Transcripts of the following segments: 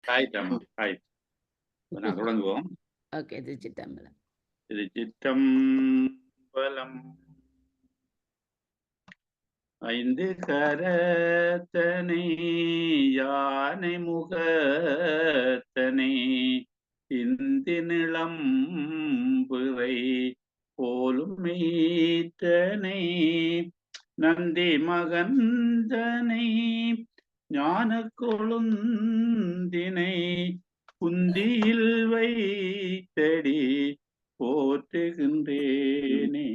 நான் தொடங்குவோம். ஓகே, திருச்சிற்றம்பலம். திருச்சிற்றம்பலம். ஐந்து கரத்தனை யானை முகத்தனை இந்தி நிளம் பிறை போலும் மெய்த்தனை நந்தி மகந்தனை ஞான கொழுந்தினை குந்தியில் வைத்தடி போற்றுகின்றேனே.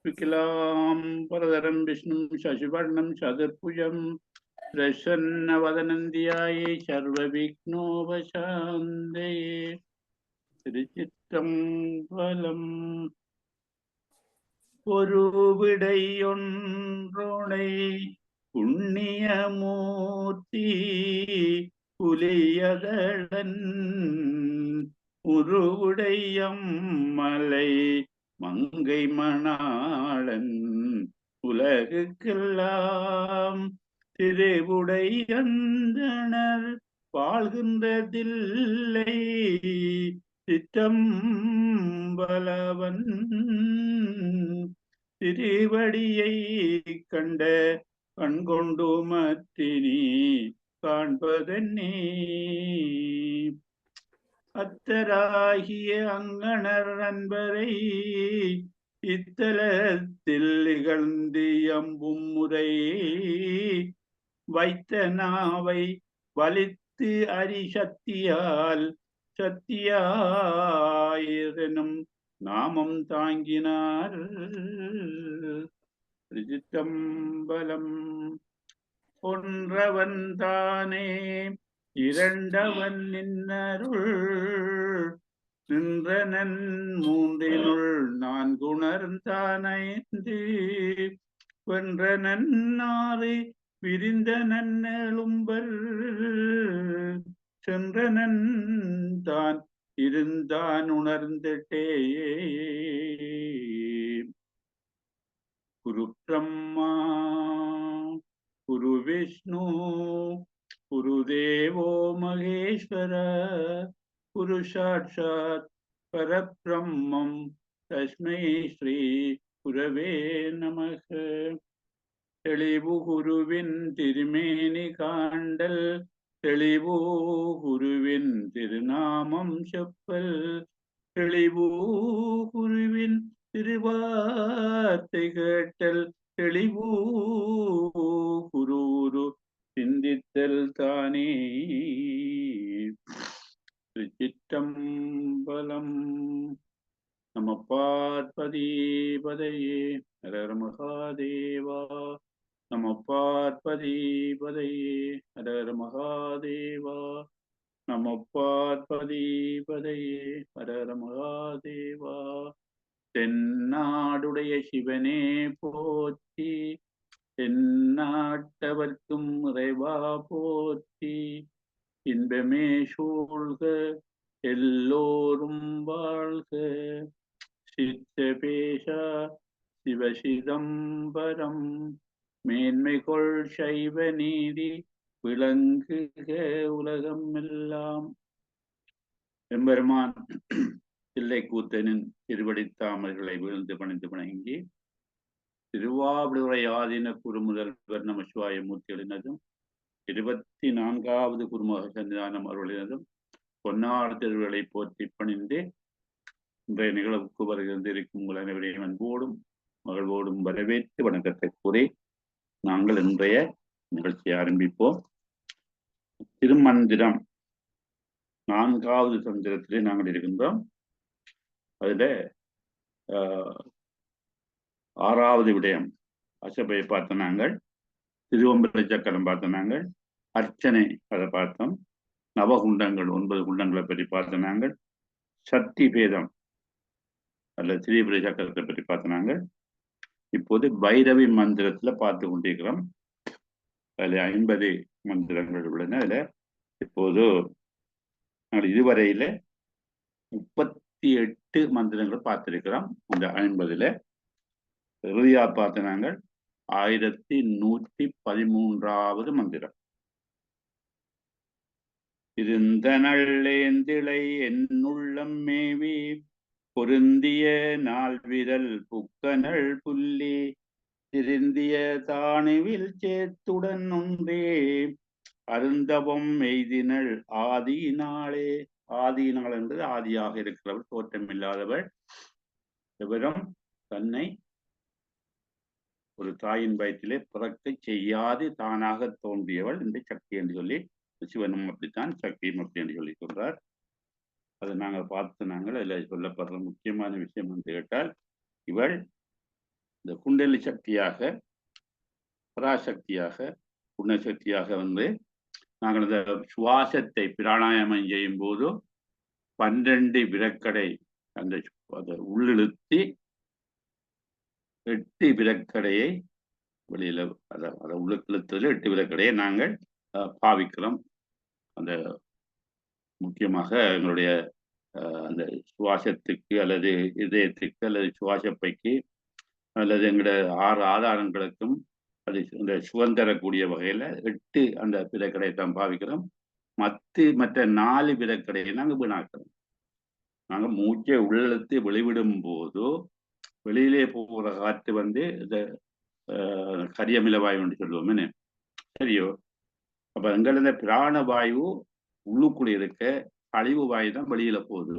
விக்லாம் பரதரம் விஷ்ணும் சசிவர்ணம் சதுர்புஜம் பிரசன்னவதனந்தியாயே சர்வ விக்னோபசாந்தயே. திருச்சிற்றம்பலம். ஒரு விடையொன்றோனை புண்ணியமூர்த்தி புலியதழன் உருவுடையம் மலை மங்கை மணாளன் உலகுக்கெல்லாம் திருவுடையந்தனர் வாழ்கின்றதில்லை சிற்றம்பலவன் திருவடியை கண்ட கண்கொண்டு மத்தினி காண்பதன்னே. அத்தராகிய அங்கணர் அன்பரை இத்தலத்தில் இகழ்ந்தியம்பும் முறை வைத்த நாவை வலித்து அரிசக்தியால் சத்தியாயிரனும் நாமம் தாங்கினார். திருச்சிற்றம்பலம். ஒன்றவன் தானே இரண்டவன் நின்னருள் நின்றனன் மூன்றினுள் நான்குணர்ந்தானைந்து வென்றனன் ஆறு விரிந்தனன் எழும்பர் சென்றனன் தான் இருந்தான் உணர்ந்துட்டே. குரு பிரம்மா குரு விஷ்ணு குரு தேவோ மகேஸ்வர குரு சாட்சாத் பரபிரம்மம் தஸ்மை ஸ்ரீ குரவே நமக. தெளிவு குருவின் திருமேனி காண்டல் தெளிவு குருவின் திருநாமம் செப்பல் தெளிவு குருவின் திருவார்த்தை கேட்டல் தெளிவு குரு சிந்தித்தல் தானே. திருச்சிற்றம்பலம். நம பார்வதி பதையே ஹர மகாதேவா. நம பார்வதி பதையே ஹர மகாதேவா. நம பார்வதி பதையே ஹர மகாதேவா. தென்னாடுடைய சிவனே போற்றி தென்னாட்டவர்க்கும் இறைவா போற்றி. இன்பமே சூழ்க எல்லோரும் வாழ்க. சித்தபேஷா சிவசிதம்பரம் மேன்மைகொள் சைவ நீதி விளங்குக உலகம் எல்லாம். எம்பெருமான் தில்லைக்கூத்தனின் திருவடித்தாமர்களை வீழ்ந்து பணிந்து வணங்கி திருவாவடுதுறை ஆதீன குருமுதல்வர் நம சிவாய மூர்த்திகளினதும் 24வது குருமுக சன்னிதானம் அருளினதும் பொன்னார் திருவுகளை போற்றி பணிந்து இன்றைய நிகழ்வுக்கு வருகின்றிருக்கும் உங்கள் அனைவரையும் அன்போடும் மகிழ்வோடும் வரவேற்று வணக்கத்தை கூறி நாங்கள் இன்றைய நிகழ்ச்சியை ஆரம்பிப்போம். திருமந்திரம் 4வது தந்திரத்திலே நாங்கள் இருக்கின்றோம். அதுல 6வது விடயம் அசபையை பார்த்த நாங்கள், திருவம்பர சக்கரம் பார்த்த நாங்கள், அர்ச்சனை அதை பார்த்தோம், நவகுண்டங்கள் 9 குண்டங்களை பற்றி பார்த்த நாங்கள், சக்தி பேதம் அல்லது திரிபுர சக்கரத்தை பற்றி பார்த்த நாங்கள். இப்போது பைரவி மந்திரத்துல பார்த்து கொண்டிருக்கிறோம். அதுல 50 மந்திரங்கள் உள்ளன. அதுல இப்போது நாங்கள் இதுவரையில 38 மந்திரங்கள் பார்த்திருக்கிறோம். இந்த 50ல இறுதியா பார்த்த நாங்கள் 1113வது மந்திரம். இருந்தனள்ளேந்திளை என்னுள்ளம் மேவி பொருந்திய நாள் விரல் புக்கனள் புள்ளி திருந்திய தானுவில் சேத்துடன் ஒன்றே அருந்தவம் எய்தினள் ஆதியினாளே. ஆதியினாள் என்பது ஆதியாக இருக்கிறவர், தோற்றம் இல்லாதவர். இவரும் தன்னை ஒரு தாயின் வயிற்றிலே பிறக்க செய்யாது தானாக தோன்றியவள் இந்த சக்தி என்று சொல்லி, சிவனும் அப்படித்தான், சக்தியும் அப்படி என்று சொல்லி சொல்றார். அதை நாங்கள் பார்த்து அதில் சொல்லப்படுற முக்கியமான விஷயம் என்று கேட்டால், இவள் இந்த குண்டலி சக்தியாக, பராசக்தியாக, புண்ணசக்தியாக நாங்கள் இந்த சுவாசத்தை பிராணாயாமம் செய்யும் போது 12 விரக்கடை அதை உள்ளிழுத்தி 8 விரக்கடையை வெளியில அதை உள்ளிழுத்ததில் 8 விரக்கடையை நாங்கள் பாவிக்கிறோம். அந்த முக்கியமாக எங்களுடைய அந்த சுவாசத்துக்கு அல்லது இதயத்துக்கு அல்லது சுவாசப்பைக்கு அல்லது எங்களுடைய 6 ஆதாரங்களுக்கும் அது இந்த சுதந்திரக்கூடிய வகையில 8 அந்த விரக்கடையை தான் பாவிக்கிறோம். மற்ற 4 விரக்கடையை நாங்கள் வீணாக்கிறோம். நாங்கள் மூச்சை உள்ளிழுத்து வெளிவிடும் போது வெளியிலே போகிற காற்று இந்த கரியமில வாயு என்று சொல்லுவோமே, சரியோ? அப்ப எங்களது பிராண வாயு உள்ளுக்குள்ள இருக்க கழிவு வாயு தான் வெளியில போகுது.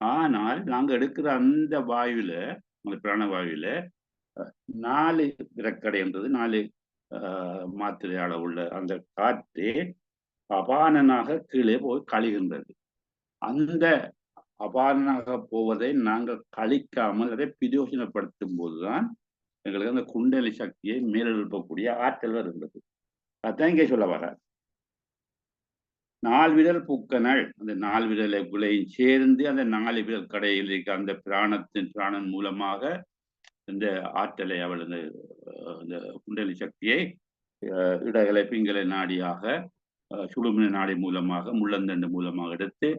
ஆனால் நாங்க எடுக்கிற அந்த வாயுல, அந்த பிராணவாயுல 4 விரக்கடை என்றது 4 மாத்திரை அளவுள்ள அந்த காற்று அபானனாக கீழே போய் கழிகின்றது. அந்த அபானனாக போவதை நாங்கள் கழிக்காமல் அதை பிரயோஜனப்படுத்தும் போதுதான் எங்களுக்கு அந்த குண்டலி சக்தியை மேலெழுப்பக்கூடிய ஆற்றல் வருகிறது. அதான் இங்கே சொல்ல வர 4 விரல் பூக்கனள், அந்த 4 விரலையும் சேர்ந்து அந்த 4 விரல் கடையில் இருக்க அந்த பிராணன் மூலமாக இந்த ஆற்றலை அவள் இந்த குண்டலி சக்தியை இடகலை பிங்கலை நாடியாக, சுடுமின நாடி மூலமாக, முள்ளந்தண்டு மூலமாக எடுத்து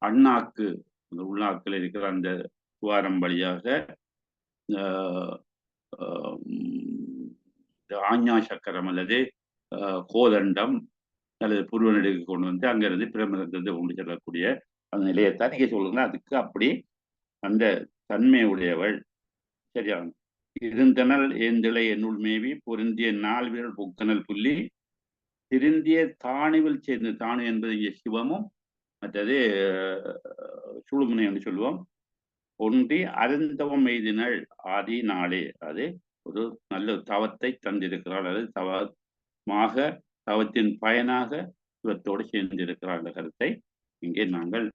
அண்ணாக்கு, அந்த உள்நாக்கில் இருக்கிற அந்த துவாரம் வழியாக ஆஞ்ஞா சக்கரம் அல்லது கோதண்டம் அல்லது புருவனடிக்கு கொண்டு அங்கிருந்து பிரமதத்தை கொண்டு செல்லக்கூடிய அந்த நிலையத்தான் நீங்க சொல்லுங்க. அதுக்கு அப்படி அந்த தன்மை உடையவள். சரியா? இருந்தனல் ஏந்திளை என்னுள் மேவி பொருந்திய 4 விரல் புக்கனல் புள்ளி திருந்திய தாணுவில் சேர்ந்து, தாணு என்பது இங்கே சிவமும் மற்றது சுழுமுனை என்று சொல்லுவோம். ஒன்றி அருந்தவம் எய்தினள் ஆதி நாளே, அது ஒரு நல்ல தவத்தை தந்திருக்கிறாள். அது தவத்தின் பயனாக சிவத்தோடு சேர்ந்திருக்கிறாள் என்ற கருத்தை இங்கே நாங்கள்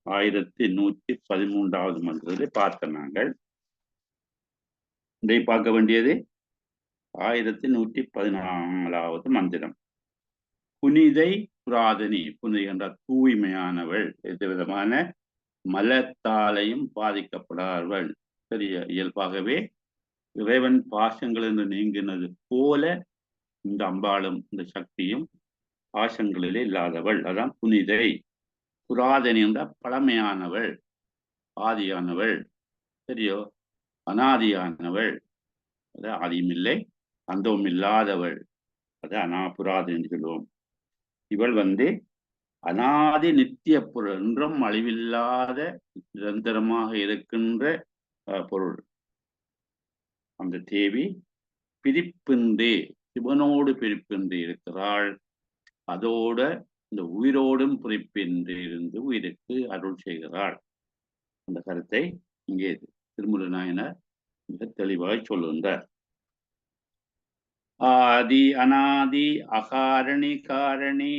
1113வது மன்றத்தை பார்த்த நாங்கள் இதை பார்க்க வேண்டியது 1114வது மந்திரம். புனிதை புராதனி. புனிதை என்ற தூய்மையானவள், எந்த விதமான மலத்தாலையும் பாதிக்கப்படாதவள். சரிய இயல்பாகவே இறைவன் பாசங்கள் என்று நீங்கினது போல இந்த அம்பாளும் இந்த சக்தியும் பாசங்களிலே இல்லாதவள். அதான் புனிதை. புராதனி என்ற பழமையானவள், ஆதியானவள். சரியோ? அனாதியானவள், அது ஆதியும் இல்லை அந்தவும் இல்லாதவள், அது அனாபுராதன் என்று சொல்லுவோம். இவள் அனாதி நித்திய பொருள், என்றும் அழிவில்லாத நிரந்தரமாக இருக்கின்ற பொருள். அந்த தேவி பிரிப்பின்றி, சிவனோடு பிரிப்பின்றி இருக்கிறாள். அதோட இந்த உயிரோடும் பிரிப்பின்றி இருந்து உயிருக்கு அருள் செய்கிறாள். அந்த கருத்தை இங்கே திருமூல நாயனார் மிக தெளிவாக சொல்லுகின்றார். ஆதி அநாதி அகாரணி காரணி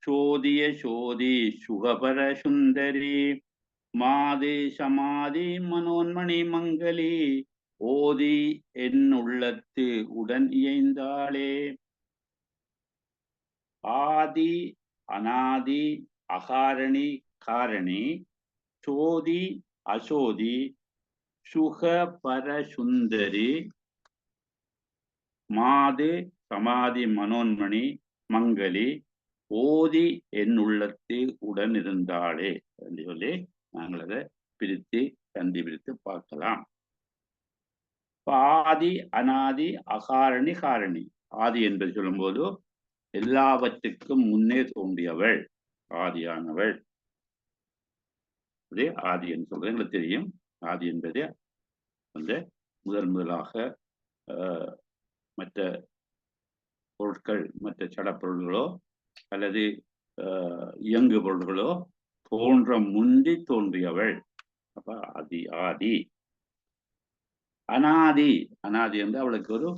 சோதிய சோதி சுகபர சுந்தரி மாதி சமாதி மனோன்மணி மங்களி ஓதி என் உள்ளத்து உடன் இயைந்தாளே. ஆதி அநாதி அகாரணி காரணி சோதி அசோதி சுகபர சுந்தரி மாது சமாதி மனோன்மணி மங்களி ஓதி என் உள்ளத்து உடன் இருந்தாளே என்று சொல்லி நாங்கள் அதை பிரித்து கண்டுபிடித்து பார்க்கலாம். ஆதி அநாதி அகாரணி காரணி. ஆதி என்பது சொல்லும்போது எல்லாவற்றுக்கும் முன்னே தோன்றியவள், ஆதியானவள். அதே ஆதி என்று சொல்றது எங்களுக்கு தெரியும். ஆதி என்பதே அந்த முதலாக மற்ற பொருட்கள், மற்ற சடப்பொருள்களோ அல்லது இயங்கு பொருள்களோ தோன்ற முந்தி தோன்றியவள். அப்ப ஆதி. ஆதி அனாதி. அனாதி என்று அவளுக்கு ஒரு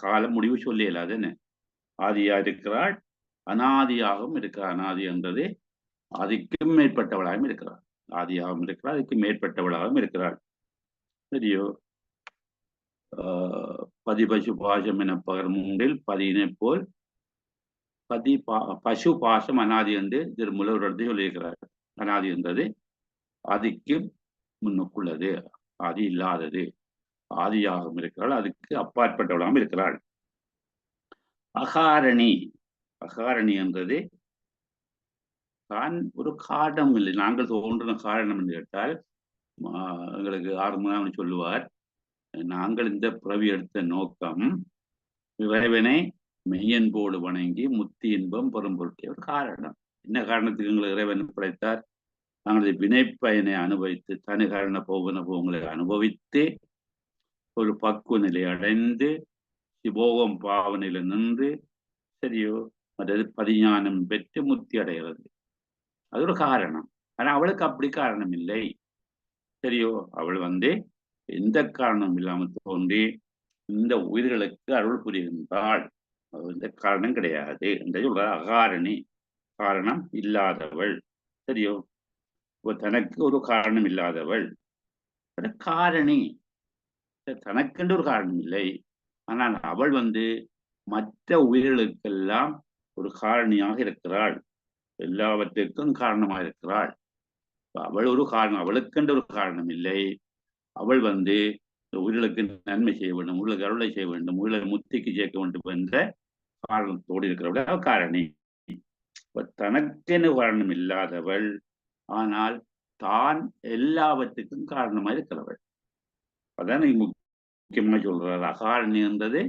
கால முடிவு சொல்லியல. அது என்ன, ஆதியா இருக்கிறாள், அனாதியாகவும் இருக்கிறாள். அனாதி என்றது ஆதிக்கும் மேற்பட்டவளாகவும் இருக்கிறாள். ஆதியாகவும் இருக்கிறாள், அதுக்கு மேற்பட்டவளாகவும் இருக்கிறாள். சரியோ? பதிபசு பாசம் என பகர் மூன்றில் பதியினை போல் பசு பாசம் அனாதி என்று திருமூலர் ஒரு சொல்லியிருக்கிறார். அனாதி என்றது ஆதிக்கு முன்னுக்குள்ளது, ஆதி இல்லாதது. ஆதியாகவும் இருக்கிறாள், அதுக்கு அப்பாற்பட்டவளாகவும் இருக்கிறாள். அகாரணி. அகாரணி என்றது தான் ஒரு காரணம் இல்லை. நாங்கள் தோன்றின காரணம் என்று கேட்டால் எங்களுக்கு ஆறுமுகம் சொல்லுவார், நாங்கள் இந்த பிறவி எடுத்த நோக்கம் இறைவனை மெய்யன்போடு வணங்கி முத்தி இன்பம் பெறும் பொருட்கள் ஒரு காரணம். என்ன காரணத்துக்கு எங்களை இறைவன் படைத்தார்? நாங்கள் வினைப்பயனை அனுபவித்து தனி காரண போகன போங்களை அனுபவித்து ஒரு பக்குவ நிலை அடைந்து சிவோகம் பாவனையில நின்று, சரியோ, அதாவது பதிஞானம் பெற்று முத்தி அடைகிறது. அது ஒரு காரணம். ஆனா அவளுக்கு அப்படி காரணம் இல்லை. சரியோ, அவள் எந்த காரணம் இல்லாமல் தோன்றி இந்த உயிர்களுக்கு அருள் புரிகின்றாள். எந்த காரணம் கிடையாது என்று சொல்ற. அகாரணி, காரணம் இல்லாதவள். சரியோ, தனக்கு ஒரு காரணம் இல்லாதவள். காரணி, தனக்கென்று ஒரு காரணம் இல்லை. ஆனால் அவள் மற்ற உயிர்களுக்கெல்லாம் ஒரு காரணியாக இருக்கிறாள், எல்லாவற்றிற்கும் காரணமாக இருக்கிறாள். அவள் ஒரு காரணம், அவளுக்கென்று ஒரு காரணம் இல்லை. அவள் உயிர்களுக்கு நன்மை செய்ய வேண்டும், உயிர்களுக்கு அருளை செய்ய வேண்டும், உயிர்களை முத்திக்கு சேர்க்க வேண்டும் என்ற காரணத்தோடு இருக்கிறவள் காரணி. தனக்கென காரணம் இல்லாதவள், ஆனால் தான் எல்லாவற்றுக்கும் காரணமாக இருக்கிறவள். அதான் முக்கியமா சொல்றார். அகாரணி என்பது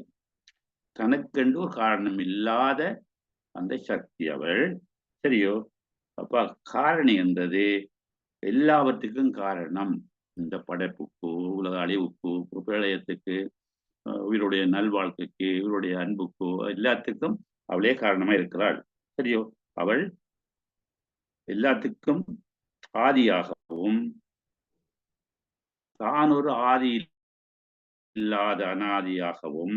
தனக்கென்று ஒரு காரணம் இல்லாத அந்த சக்தி அவள். சரியோ? அப்ப காரணி என்பது எல்லாவற்றுக்கும் காரணம். இந்த படைப்புக்கு, உலக அழிவுக்கு, பிரளயத்துக்கு, உயிருடைய நல்வாழ்க்கைக்கு, இவருடைய அன்புக்கு, எல்லாத்துக்கும் அவளே காரணமா இருக்கிறாள். சரியோ? அவள் எல்லாத்துக்கும் ஆதியாகவும் தான் ஒரு ஆதி இல்லாத அனாதியாகவும்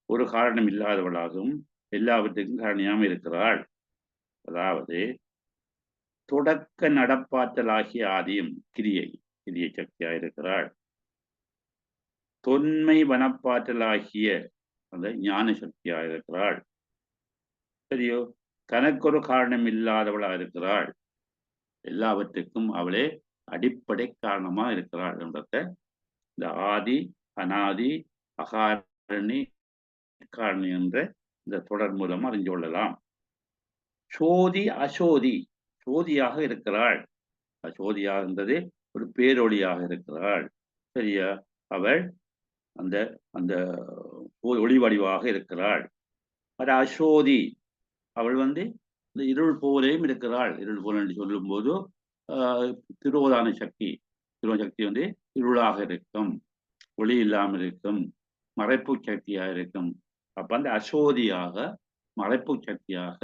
ஒரு காரணம் இல்லாதவளாகவும் எல்லாவற்றுக்கும் காரணியாகவும் இருக்கிறாள். அதாவது தொடக்க நடப்பாற்றலாகிய ஆதியும் கிரியை சக்தியாக இருக்கிறாள். தொன்மை வனப்பாற்றலாகிய அந்த ஞான சக்தியாக இருக்கிறாள். சரியோ? தனக்கொரு காரணம் இல்லாதவளாக இருக்கிறாள். எல்லாவற்றுக்கும் அவளே அடிப்படை காரணமா இருக்கிறாள் என்றத இந்த ஆதி, அனாதி, அகாரணி, காரணி என்ற இந்த தொடர் மூலம் அறிந்து கொள்ளலாம். சோதி, அசோதி. சோதியாக இருக்கிறாள். அசோதியாக இருந்தது ஒரு பேரொழியாக இருக்கிறாள். சரியா? அவள் அந்த அந்த ஒளி வடிவாக இருக்கிறாள். அது அசோதி. அவள் இந்த இருள் போலையும் இருக்கிறாள். இருள் போல என்று சொல்லும் போது திரோதான சக்தி, சக்தி இருளாக இருக்கும், ஒளி இல்லாமல் இருக்கும், மறைப்பு சக்தியாக இருக்கும். அப்ப அந்த அசோதியாக, மறைப்பு சக்தியாக,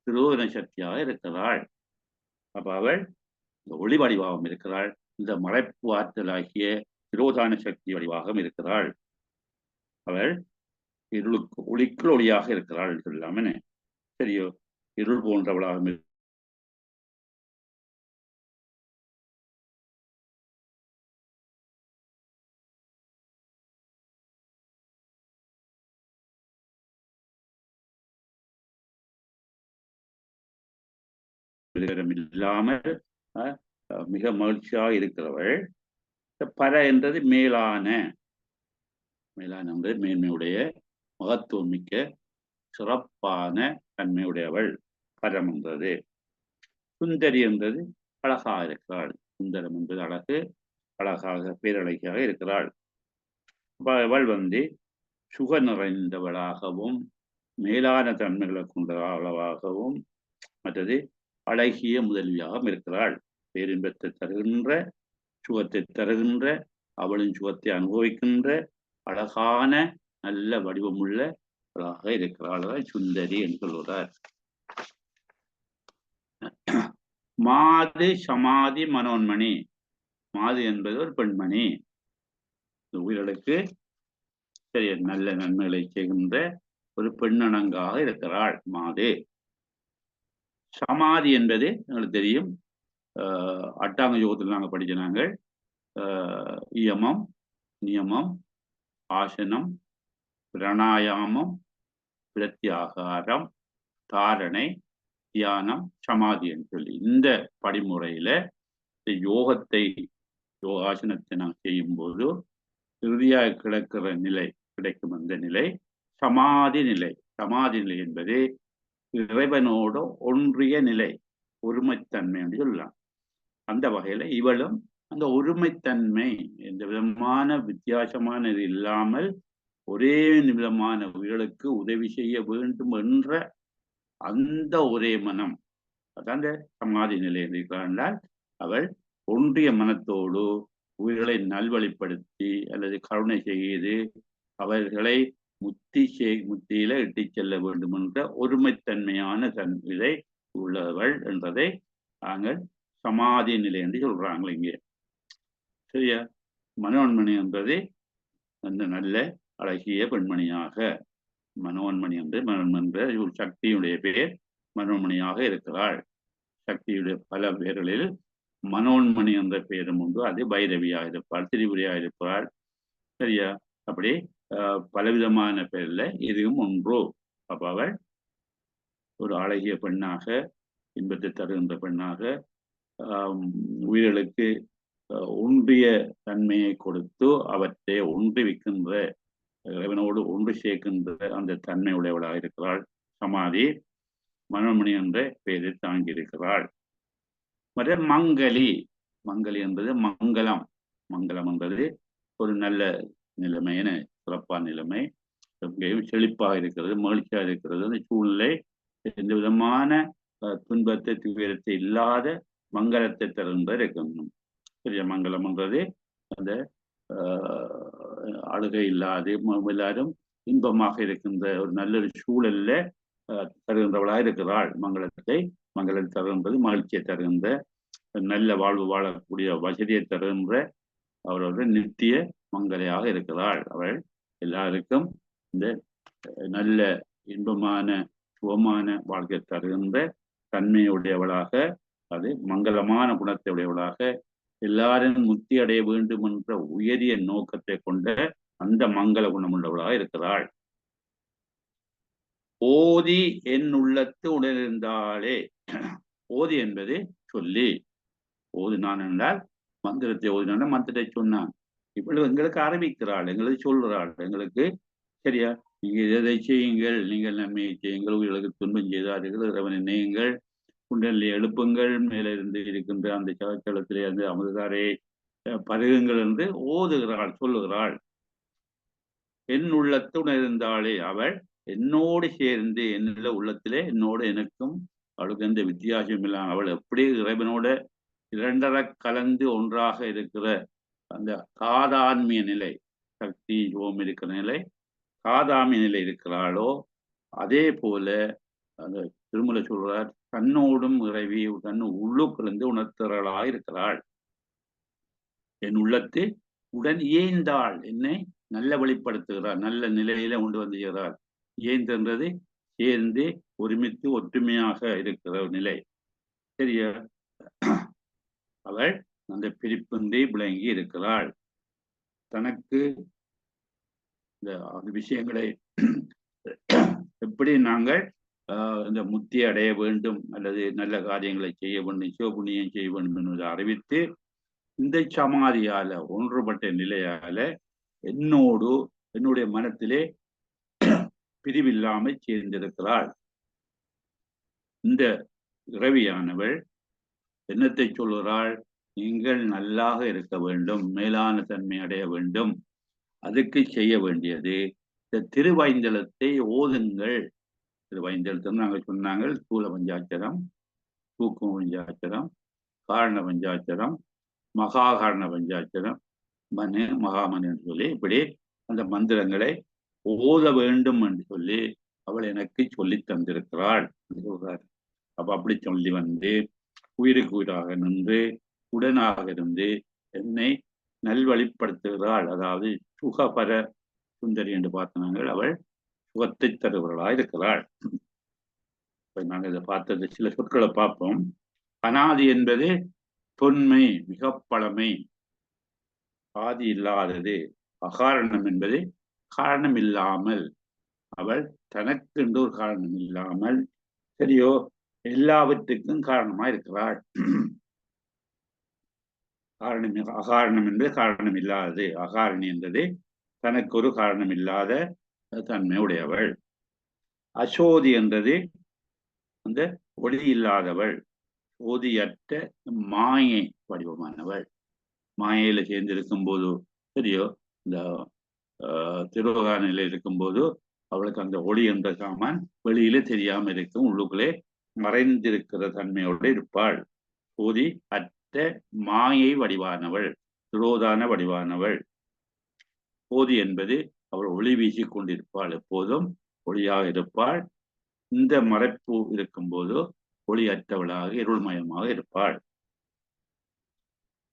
திரோதன சக்தியாக இருக்கிறாள். அப்ப அவள் ஒளி வடிவாகவும் இருக்கிறாள், இந்த மறைப்பு ஆற்றலாகிய திரோதான சக்தி வடிவாகவும் இருக்கிறாள். அவள் இருளுக்கு ஒளிக்குள் ஒளியாக இருக்கிறாள் சொல்லாம. சரியோ? இருள் போன்றவளாக இல்லாமல் மிக மகிழ்ச்சியாக இருக்கிறவள். பர என்றது மேலான, மேலான மேன்மையுடைய, மகத்துவம் மிக்க, சிறப்பான தன்மையுடையவள் பரம் என்றது. சுந்தரி என்றது அழகாக இருக்கிறாள். சுந்தரம் என்பது அழகு, அழகாக பேரழகியாக இருக்கிறாள். அவள் சுக நிறைந்தவளாகவும் மேலான தன்மைகளை கொண்ட அளவாகவும், மற்றது அழகிய முதல்வியாகவும் இருக்கிறாள். பேரின்பத்தை தருகின்ற, சுகத்தை தருகின்ற, அவளின் சுகத்தை அனுபவிக்கின்ற அழகான நல்ல வடிவமுள்ள இருக்கிறாள் சுந்தரி என்று சொல்கிறார். மாது சமாதி மனோன்மணி. மாது என்பது ஒரு பெண்மணி. உயிர்களுக்கு சரி நல்ல நன்மைகளை செய்கின்ற ஒரு பெண்ணணங்காக இருக்கிறாள் மாது. சமாதி என்பது எங்களுக்கு தெரியும், அட்டாங்க யோகத்தில் நாங்கள் படிச்ச நாங்கள் இயமம், நியமம், ஆசனம், பிராணாயாமம், பிரத்யாகாரம், தாரணை, தியானம், சமாதி என்று சொல்லி இந்த படிமுறையில யோகத்தை யோகாசனத்தை நாம் செய்யும் போது இறுதியாக கிடக்கிற நிலை கிடைக்கும் அந்த நிலை சமாதி நிலை. சமாதி நிலை என்பது இறைவனோடு ஒன்றிய நிலை, ஒருமைத்தன்மை என்று சொல்லலாம். அந்த வகையில இவளும் அந்த ஒருமைத்தன்மை எந்த விதமான வித்தியாசமான இது இல்லாமல் ஒரே விதமான உயிர்களுக்கு உதவி செய்ய வேண்டும் என்ற அந்த ஒரே மனம், அதான் சமாதி நிலை என்றால் அவள் ஒன்றிய மனத்தோடு உயிர்களை நல்வழிப்படுத்தி அல்லது கருணை செய்து அவர்களை முத்தியில இட்டு செல்ல வேண்டும் என்ற ஒருமைத்தன்மையான இதை உள்ளவள் என்பதை நாங்கள் சமாதி நிலை என்று சொல்றாங்க இங்கே. சரியா? மனோன்மணி என்பது அந்த நல்ல அழகிய பெண்மணியாக, மனோன்மணி என்று என்ற ஒரு சக்தியுடைய பேர் மனோன்மணியாக இருக்கிறாள். சக்தியுடைய பல பேர்களில் மனோன்மணி என்ற பெயரும் உண்டு. அது பைரவியாக இருப்பாள், திரிபுரியாக இருப்பாள். சரியா? அப்படி பலவிதமான பேர்ல இதுவும் ஒன்று. அப்ப அவள் ஒரு அழகிய பெண்ணாக, இன்பத்தை தருகின்ற பெண்ணாக, உயிர்களுக்கு ஒன்றிய தன்மையை கொடுத்து அவற்றை ஒன்றிவிக்கின்ற, இறைவனோடு ஒன்று சேர்க்கின்ற அந்த தன்மை உடையவளாக இருக்கிறாள் சமாதி. மனோன்மணி என்ற பெயரை தாங்கி இருக்கிறாள். மற்ற மங்களி. மங்களி என்பது மங்களம். மங்களம் என்பது ஒரு நல்ல நிலைமையான சிறப்பான நிலைமை, செழிப்பாக இருக்கிறது, மகிழ்ச்சியாக இருக்கிறது. அந்த சூழ்நிலை எந்த விதமான துன்பத்தை துயரத்தை இல்லாத மங்களத்தை தருகின்ற இருக்கணும். பெரிய மங்களம் என்றது அந்த அழுகை இல்லாது எல்லாரும் இன்பமாக இருக்கின்ற ஒரு நல்ல ஒரு சூழல்ல தருகின்றவளாக இருக்கிறாள். மங்களத்தை தருகின்றது மகிழ்ச்சியை தருகின்ற, நல்ல வாழ்வு வாழக்கூடிய வசதியை தருகின்ற அவரோட நித்திய மங்களையாக இருக்கிறாள். அவள் எல்லாருக்கும் இந்த நல்ல இன்பமான சுகமான வாழ்க்கை தருகின்ற தன்மையுடையவளாக, அது மங்களமான குணத்தை உடையவளாக, எல்லாரும் முக்தி அடைய வேண்டும் என்ற உயரிய நோக்கத்தை கொண்ட அந்த மங்கள குணம் உள்ளவளாக இருக்கிறாள். ஓதி என் உள்ளத்து உணர்ந்தாலே. ஓதி என்பது சொல்லி. ஓதினான் என்றால் மந்திரத்தை ஓதினான், மந்திரத்தை சொன்னான். இவ்வளவு எங்களுக்கு அறிவிக்கிறாள், எங்களுக்கு சொல்கிறாள். எங்களுக்கு சரியா, நீங்க எதை செய்யுங்கள், நீங்கள் நன்மையை செய்யுங்கள், உயிர்களுக்கு துன்பம் செய்தார்கள், இறைவனை நினையுங்கள், குண்டலிலே எழுப்புங்கள், மேலே இருந்து இருக்கின்ற அந்த சகச்சலத்திலே அந்த அமிர்தாரை பருகுங்கள் என்று ஓதுகிறாள், சொல்லுகிறாள். என் உள்ளத்து உணர்ந்தாலே அவள் என்னோடு சேர்ந்து, என்னுள்ள உள்ளத்திலே என்னோடு எனக்கும் அவளுக்கு எந்த வித்தியாசம் இல்லாமல் அவள் எப்படி இறைவனோட இரண்டரை கலந்து ஒன்றாக இருக்கிற அந்த காதான்மிய நிலை, சக்தி ஓம் இருக்கிற நிலை, காதாமிய நிலை இருக்கிறாளோ அதே போல அந்த திருமலை சொல்றார், தன்னோடும் இறைவி தன் உள்ளுக்குள்ளந்து உணர்த்துறாளாக இருக்கிறாள். என் உள்ளத்து உடன் ஏய்ந்தாள், என்னை நல்ல வழிப்படுத்துகிறாள், நல்ல நிலையில கொண்டு வந்துகிறாள். ஏய்ந்தது சேர்ந்து ஒருமித்து ஒற்றுமையாக இருக்கிற நிலை. சரியா? அவள் அந்த பிரிப்பின்றி விளங்கி இருக்கிறாள். தனக்கு இந்த விஷயங்களை எப்படி நாங்கள் இந்த முத்தி அடைய வேண்டும் அல்லது நல்ல காரியங்களை செய்ய வேண்டும், சிவபுண்ணியம் செய்ய வேண்டும் என்பதை அறிவித்து இந்த சமாதியால ஒன்றுபட்ட நிலையால என்னோடு என்னுடைய மனத்திலே பிரிவில்லாமல் சேர்ந்திருக்கிறாள். இந்த இரவியானவள் என்னத்தை சொல்கிறாள்? நீங்கள் நல்லாக இருக்க வேண்டும், மேலான தன்மை அடைய வேண்டும். அதுக்கு செய்ய வேண்டியது இந்த திருவைந்தளத்தை ஓதுங்கள். திருவைந்தெழுத்தம் நாங்கள் சொன்னாங்க. ஸ்தூல பஞ்சாட்சரம், தூக்கும் பஞ்சாட்சரம், காரண பஞ்சாட்சரம், மகாகாரண பஞ்சாட்சரம், மனு மகாமனு என்று சொல்லி இப்படி அந்த மந்திரங்களை ஓத வேண்டும் என்று சொல்லி அவள் எனக்கு சொல்லி தந்திருக்கிறாள் சொல்றார். அப்ப அப்படி சொல்லி வந்து உயிருக்கு உயிராக நின்று உடனாக இருந்து என்னை நல்வழிப்படுத்துகிறாள். அதாவது சுகபர சுந்தரி என்று பார்த்தனாங்கள் அவள் சுகத்தை தருகிறவளாக இருக்கிறாள். நாங்கள் இதை பார்த்தது சில சொற்களை பார்ப்போம். அனாதி என்பது தொன்மை, மிக பழமை, ஆதி இல்லாதது. அகாரணம் என்பது காரணம் இல்லாமல், அவள் தனக்கு என்று ஒரு காரணம் இல்லாமல் சரியோ எல்லாவற்றுக்கும் காரணமா இருக்கிறாள். காரணம் அகாரணம் என்பது காரணம் இல்லாதது. அகாரணி என்பது தனக்கு ஒரு காரணம் இல்லாத தன்மை உடையவள். அசோதி என்றது அந்த ஒளி இல்லாதவள், சோதியற்ற மாயை வடிவமானவள். மாயையில சேர்ந்திருக்கும் போது சரியோ இந்த திருவகா நிலையில் இருக்கும்போது அவளுக்கு அந்த ஒளி என்ற சாமான் வெளியில தெரியாம இருக்கும், உள்ளுக்குள்ளே மறைந்திருக்கிற தன்மையோடு இருப்பாள். சோதி அற்ற மாயை வடிவானவள், திரோதான வடிவானவள். சோதி என்பது அவள் ஒளி வீசி கொண்டிருப்பாள், எப்போதும் ஒளியாக இருப்பாள். இந்த மறைப்பு இருக்கும்போது ஒளி அற்றவளாக இருள்மயமாக இருப்பாள்.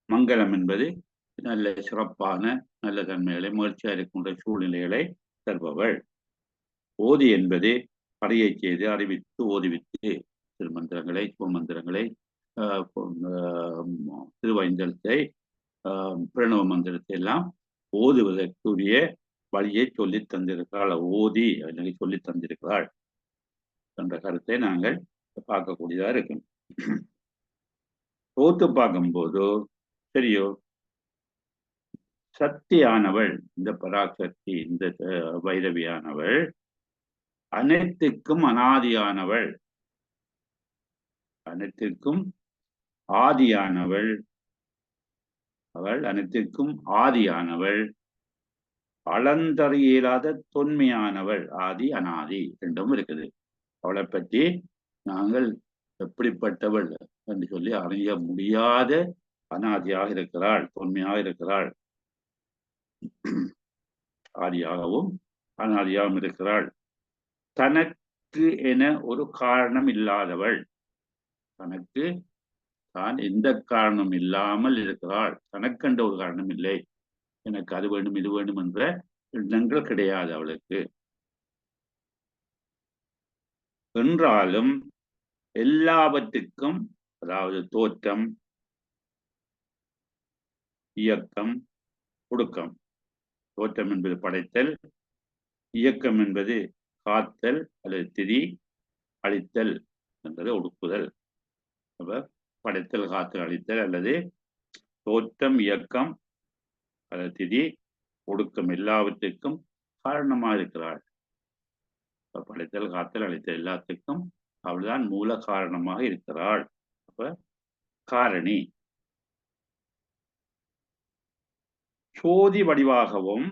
மங்களம் என்பது நல்ல சிறப்பான நல்ல தன்மைகளை, மகிழ்ச்சியாக இருக்கின்ற சூழ்நிலைகளை தருபவள். ஓதி என்பது படையை செய்து அறிவித்து ஓதிவித்து திருமந்திரங்களை, சூழ்மந்திரங்களை, திருவைந்தலத்தை, பிரணவ மந்திரத்தை எல்லாம் ஓதுவதற்குரிய வழியை சொல்லி தந்திருக்கிறாள். ஓதி எனக்கு சொல்லி தந்திருக்கிறாள் என்ற கருத்தை நாங்கள் பார்க்கக்கூடியதா இருக்கு. தோத்து பார்க்கும்போது சரியோ சக்தியானவள், இந்த பராசக்தி, இந்த வைரவியானவள் அனைத்துக்கும் அனாதியானவள், அனைத்திற்கும் ஆதியானவள். அவள் அனைத்திற்கும் ஆதியானவள், அளந்தறிய இயலாத தொன்மையானவள். ஆதி அனாதி ரெண்டும் இருக்குது. அவளை பற்றி நாங்கள் எப்படிப்பட்டவள் என்று சொல்லி அறிய முடியாத அனாதியாக இருக்கிறாள், தொன்மையாக இருக்கிறாள். ஆதியாகவும் அனாதியாகவும் இருக்கிறாள். தனக்கு என ஒரு காரணம் இல்லாதவள், தனக்கு தான் எந்த காரணம் இல்லாமல் இருக்கிறாள். தனக்கென்ற ஒரு காரணம் இல்லை, எனக்கு அது வேண்டும் இது வேண்டும் என்ற எண்ணங்கள் கிடையாது அவளுக்கு. என்றாலும் எல்லாவற்றுக்கும், அதாவது தோற்றம், இயக்கம், ஒடுக்கம். தோற்றம் என்பது படைத்தல், இயக்கம் என்பது காத்தல் அல்லது திதி, அழித்தல் என்பது ஒடுக்குதல். அப்ப படைத்தல், காத்தல், அழித்தல் அல்லது தோற்றம், இயக்கம் அல்லது திதி, ஒடுக்கம் எல்லாவற்றுக்கும் காரணமாக இருக்கிறாள். படைத்தல், காத்தல், அழித்தல் எல்லாத்துக்கும் அவள்தான் மூல காரணமாக இருக்கிறாள். அப்ப காரணி. சோதி வடிவாகவும்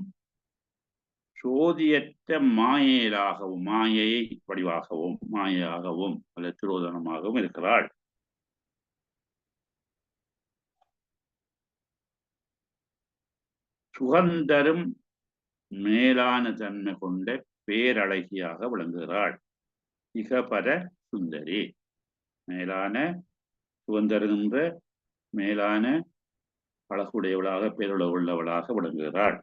சோதியற்ற மாயையாகவும், மாயை வடிவாகவும், மாயாகவும் அல்லது திரோதனமாகவும் இருக்கிறாள். சுகந்தரும் மேலான தன்மை கொண்ட பேரழகியாக விளங்குகிறாள். இகபர சுந்தரி, மேலான சுகந்தருகின்ற மேலான அழகுடையவளாக பேருள்ளவளாக விளங்குகிறாள்.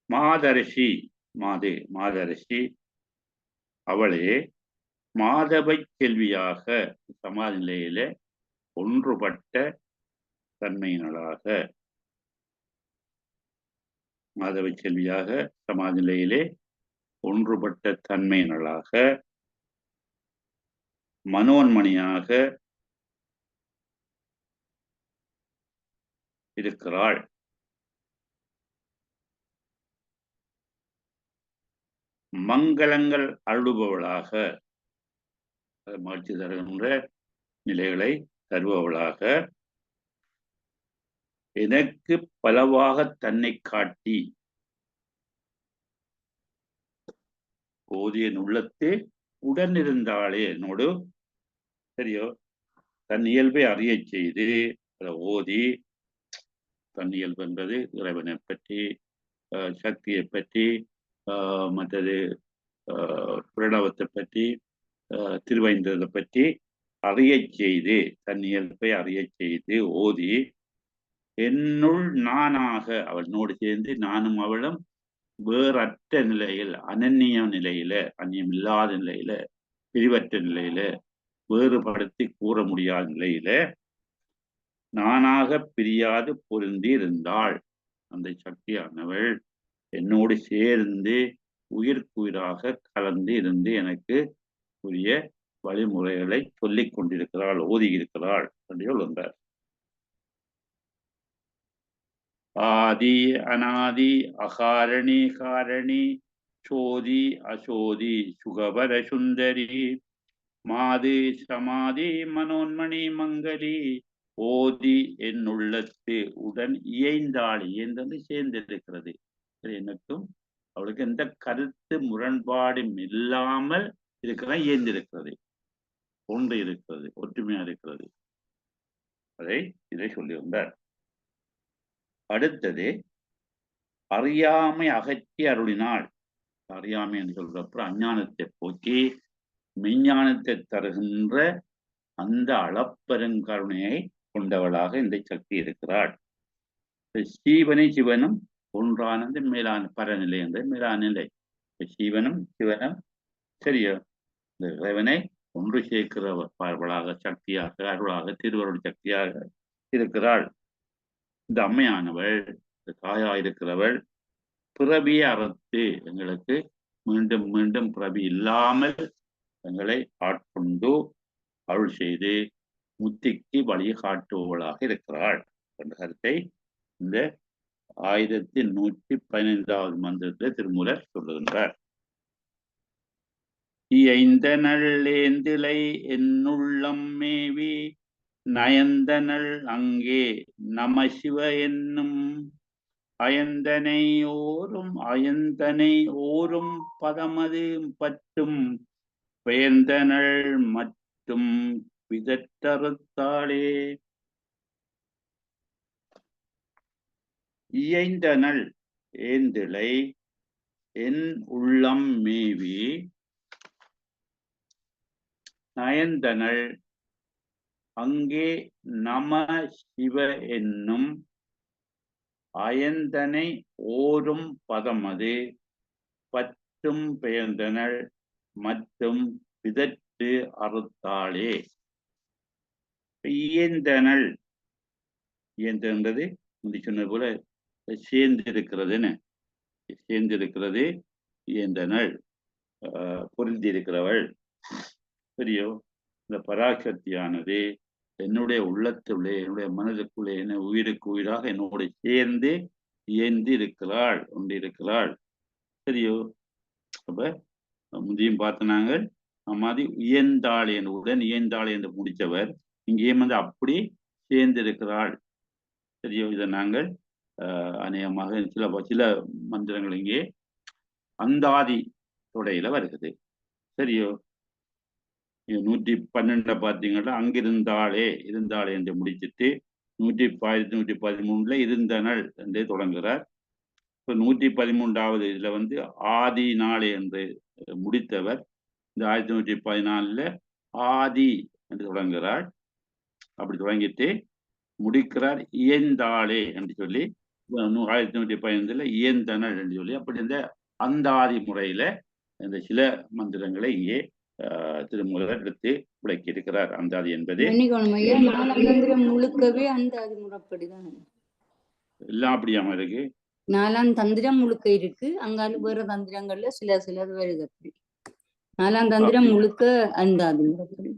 மாதரிசி, மாதரிசி அவளே மாதவை செல்வியாக சமாதி நிலையில ஒன்றுபட்ட தன்மையினளாக, மாதவை செல்வியாக சமாதி நிலையிலே ஒன்றுபட்ட தன்மையினளாக, மனோன்மணியாக இருக்கிறாள். மங்களங்கள் அருளுபவளாக, மகிழ்ச்சி தருகின்ற நிலைகளை தருபவளாக, எனக்கு பலவாக தன்னை காட்டி ஓதிய உள்ளத்தே உடனிருந்தாளே என்னோடு சரியோ தன் இயல்பை அறிய செய்து அதை ஓதி தன் இயல்பு என்பது இறைவனை பற்றி சக்தியை பற்றி மற்றது பிரணவத்தை பற்றி திருவைந்ததை பற்றி அறிய செய்து தன் இயல்பை அறிய செய்து ஓதி என்னுள் நானாக அவளோடு சேர்ந்து நானும் அவளும் வேறற்ற நிலையில் அனன்ய நிலையில அந்நியம் இல்லாத நிலையில பிரிவற்ற நிலையில வேறுபடுத்தி கூற முடியாத நிலையில நானாக பிரியாது பொருந்தி இருந்தாள் அந்த சக்தியானவள் என்னோடு சேர்ந்து உயிர்க்குயிராக கலந்து இருந்து எனக்கு உரிய வழிமுறைகளை சொல்லிக் கொண்டிருக்கிறாள் ஓதி இருக்கிறாள் என்று சொல்லுகிறார் ஆதி அநாதி அகாரணி காரணி சோதி அசோதி சுகபர சுந்தரி மாது சமாதி மனோன்மணி மங்களி ஓதி என் உள்ளத்து உடன் இயைந்தாள் இயந்தது சேர்ந்திருக்கிறது எனக்கும் அவளுக்கு எந்த கருத்து முரண்பாடும் இல்லாமல் இருக்கிற இயந்திருக்கிறது ஒன்று இருக்கிறது ஒற்றுமையா இருக்கிறது இதை சொல்லியிருந்தார் அடுத்தது அறியாமை அகற்றி அருளினாள் அறியாமை என்று சொல்றப்ப அஞ்ஞானத்தை போக்கி மெஞ்ஞானத்தை தருகின்ற அந்த அளப்பெருங்கருணையை கொண்டவளாக இந்த சக்தி இருக்கிறாள் சிவனும் ஒன்றானது மேலான பரநிலை என்ற மேலான நிலை சிவனும் சிவனும் சரியோ இந்த இறைவனை ஒன்று சேர்க்கிறவளாக சக்தியாக அருளாக திருவருள் சக்தியாக இருக்கிறாள் இந்த அம்மையானவள் தாயாயிருக்கிறவள் பிறவியை அறுத்து எங்களுக்கு மீண்டும் மீண்டும் பிறவி இல்லாமல் எங்களை ஆட்கொண்டு அருள் செய்து முத்திக்கு வழியை காட்டுபவளாக இருக்கிறாள் என்ற கருத்தை இந்த 1115வது மந்திரத்தில் திருமூலர் சொல்லுகின்றார் இயைந்தனளேந்திலை என்னுள்ளம் மேவி நயந்தனள் அங்கே நம சிவ என்னும் அயந்தனை ஓரும் பதமது பற்றும் பெயர்ந்தனள் மற்றும் விதற்றறுத்தாளே இயைந்தனள் ஏந்திலை என் உள்ளம் மேவி நயந்தனள் அங்கே நம சிவ என்னும் அயந்தனை ஓரும் பதமது பற்றும் பெயர்ந்தனள் மற்றும் விதற்று அறுத்தாளே இயந்தனள் இயந்தது சொன்னது போல சேர்ந்திருக்கிறதுன்னு சேர்ந்திருக்கிறது இயந்தனள் பொருந்திருக்கிறவள் சரியோ இந்த பராசக்தியானது என்னுடைய உள்ளத்துள்ளே என்னுடைய மனதுக்குள்ளே என்ன உயிருக்கு உயிராக என்னோட சேர்ந்து இயந்து இருக்கிறாள் கொண்டிருக்கிறாள் சரியோ அப்ப முந்தியும் பார்த்தனாங்க மாதிரி இயந்தாள் உடன் இயந்தாள் என்று முடித்தவர் இங்கேயும் வந்து அப்படி சேர்ந்திருக்கிறாள் சரியோ இதை நாங்கள் அநேகமாக சில மந்திரங்கள் இங்கே அந்தாதி தொடையில வருகிறது சரியோ 112 பார்த்தீங்கன்னா அங்கிருந்தாளே என்று முடிச்சுட்டு 1113 இருந்தனள் என்றே தொடங்குகிறார். இப்போ 113வது இதுல வந்து ஆதி நாளே என்று முடித்தவர் இந்த 1114 ஆதி என்று தொடங்குகிறார். அப்படி தொடங்கிட்டு முடிக்கிறார் இயந்தாளே என்று சொல்லி 1115 இயந்தனள் என்று சொல்லி அப்படி இந்த அந்தாதி முறையில இந்த சில மந்திரங்களை இங்கே திருமூலர் எடுத்து விளக்கி இருக்கிறார். அந்தாதி என்பது முழுக்கவே அந்தாதி முறைப்படிதான் எல்லாம் அப்படியாம இருக்கு. 4ஆம் தந்திரம் முழுக்க இருக்கு, அங்கால வேற தந்திரங்கள்ல சிலது வருது. அப்படி 4ஆம் தந்திரம் முழுக்க அந்தாதி முறைப்படி.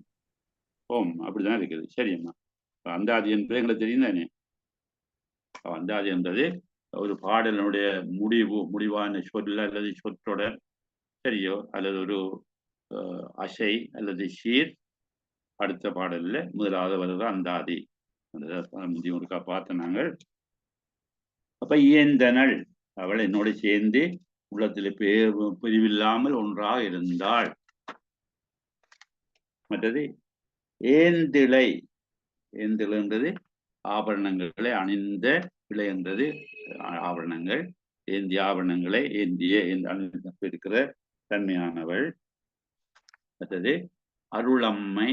ஓம் அப்படிதான் இருக்குது. சரியம்மா, அந்தாதி என்பது எங்களுக்கு தெரியும் தானே. அந்தாதி என்பது ஒரு பாடலினுடைய முடிவான சொல் அல்லது சொற்றொடர் சரியோ, அல்லது ஒரு அசை அல்லது ஷீர் அடுத்த பாடல்ல முதலாவது வருது அந்தாதி. முந்தைய ஒருக்கா பார்த்த நாங்கள் அப்ப இயந்தனள் அவள் என்னோடு சேர்ந்து உள்ளத்தில் பிரிவில்லாமல் ஒன்றாக இருந்தாள். மற்றது ஏந்திழை. ஏந்திழன்றது ஆபரணங்களை அணிந்த, இழை என்றது ஆபரணங்கள், ஏந்திய ஆபரணங்களை ஏந்திய இருக்கிற தன்மையானவள். மற்றது அருளம்மை,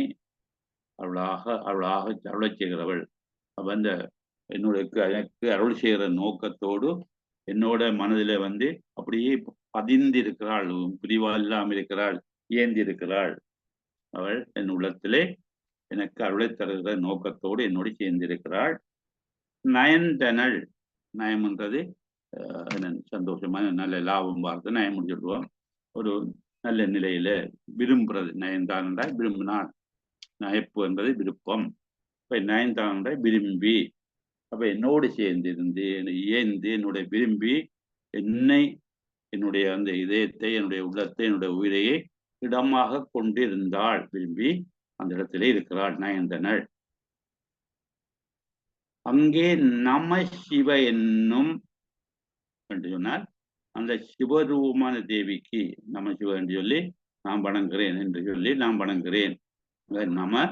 அருளச் செய்கிறவள். அப்ப அந்த எனக்கு அருள் செய்கிற நோக்கத்தோடு என்னோட மனதில அப்படியே பதிந்து இருக்கிறாள், பிரிவா இல்லாமல் இருக்கிறாள், ஏந்தி இருக்கிறாள். அவள் என் உள்ளத்திலே எனக்கு அருளை தருகிற நோக்கத்தோடு என்னோடு சேர்ந்திருக்கிறாள். நயந்தனள். நயம்ன்றது சந்தோஷமான நல்ல லாபம் பார்த்து நயம் சொல்லுவோம். ஒரு நல்ல நிலையில விரும்புறது. நயன்தான் என்றால் விரும்பினாள். நயப்பு என்பது விருப்பம். இப்ப நயன்தான் என்றால் விரும்பி. அப்ப என்னோடு சேர்ந்திருந்து ஏந்து என்னுடைய விரும்பி என்னை, என்னுடைய அந்த இதயத்தை, என்னுடைய உள்ளத்தை, என்னுடைய உயிரையை இடமாக கொண்டிருந்தாள். விரும்பி அந்த இடத்திலே இருக்கிறாள் நயந்தனள். அங்கே நம சிவ என்னும் என்று சொன்னால் அந்த சிவரூபமான தேவிக்கு நம சிவ என்று சொல்லி நான் வணங்குகிறேன் என்று சொல்லி நான் வணங்குகிறேன். நம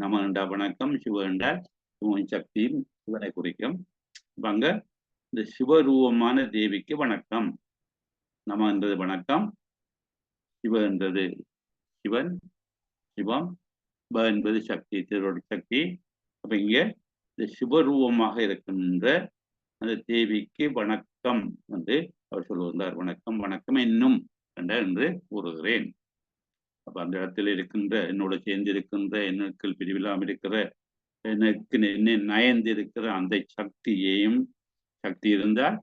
நம என்றால் வணக்கம், சிவ என்றால் சக்தியும் சிவனை குறிக்கும். அங்க இந்த சிவரூபமான தேவிக்கு வணக்கம். நம என்றது வணக்கம், சிவ என்றது சிவன், சிவம், ப என்பது சக்தி, திருவடி சக்தி. அப்ப இங்க இந்த சிவரூபமாக இருக்கின்ற அந்த தேவிக்கு வணக்கம் என்று அவர் சொல்லுகிறார். வணக்கம் வணக்கம் என்னும் என்று கூறுகிறேன். அப்ப அந்த இடத்துல இருக்கின்ற, என்னோட சேர்ந்து இருக்கின்ற, எனக்கு பிரிவில்லாமல் இருக்கிற, எனக்கு என்னை நயந்து இருக்கிற அந்த சக்தியையும், சக்தி இருந்தால்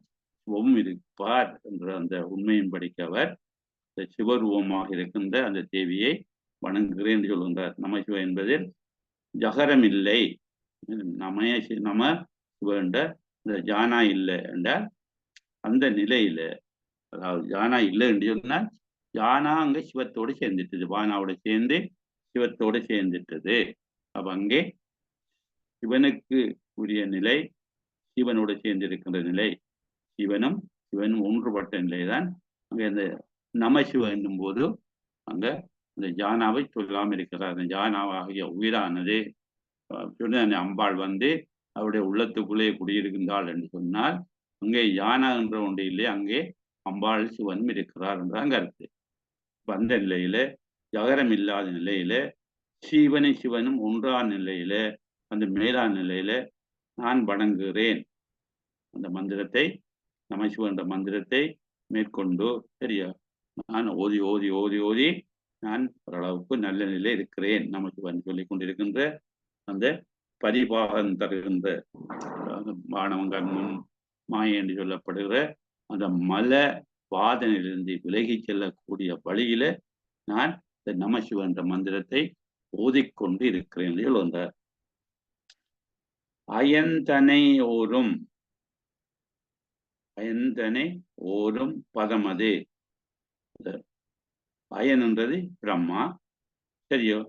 சிவமும் இருப்பார் என்ற அந்த உண்மையும் படிக்க அவர் இந்த சிவரூபமாக இருக்கின்ற அந்த தேவியை வணங்குகிறேன் என்று சொல்கின்றார். நம சிவ என்பதில் ஜகரம் இல்லை. நம சிவ என்ற இந்த ஜானா இல்லை என்றால் அந்த நிலையில, அதாவது ஜானா இல்லை என்று சொன்னால் ஜானா அங்க சிவத்தோடு சேர்ந்துட்டது, பானாவோட சேர்ந்து சிவத்தோடு சேர்ந்துட்டது. அப்ப அங்கே சிவனுக்கு உரிய நிலை, சிவனோடு சேர்ந்து இருக்கின்ற நிலை, சிவனும் ஒன்றுபட்ட நிலைதான். அங்கே அந்த நம சிவ என்னும் போது அங்க அந்த ஜானாவை சொல்லாமல் இருக்கிறார். அந்த ஜானாவாகிய உயிரானது சொன்ன அம்பாள் அவருடைய உள்ளத்துக்குள்ளே குடியிருக்கின்றாள் என்று சொன்னால் அங்கே யானா என்ற ஒன்று இல்லை, அங்கே அம்பாள் சிவனும் இருக்கிறார் என்றாங்க கருத்து. அந்த நிலையில, ஜகரம் இல்லாத நிலையில, சிவனும் ஒன்றான நிலையில, அந்த மேலான நிலையில நான் வணங்குகிறேன். அந்த மந்திரத்தை, நம சிவ என்ற மந்திரத்தை மேற்கொண்டு சரியா நான் ஓதி ஓதி ஓதி ஓதி நான் ஓரளவுக்கு நல்ல நிலை இருக்கிறேன். நம சிவன் சொல்லிக் கொண்டிருக்கின்ற அந்த பரிபாகம் தருகின்ற வானவம் கர்மம் மாயை என்று சொல்லப்படுகிற அந்த மல வாதனையிலிருந்து விலகி செல்லக்கூடிய வழியில நான் இந்த நம சிவ என்ற மந்திரத்தை ஓதிக்கொண்டு இருக்கிறேன் என்று சொல்கின்றார். அயந்தனை ஓரும், அயந்தனை ஓரும் பதம் அது. அயன் என்றது பிரம்மா, சரியோ.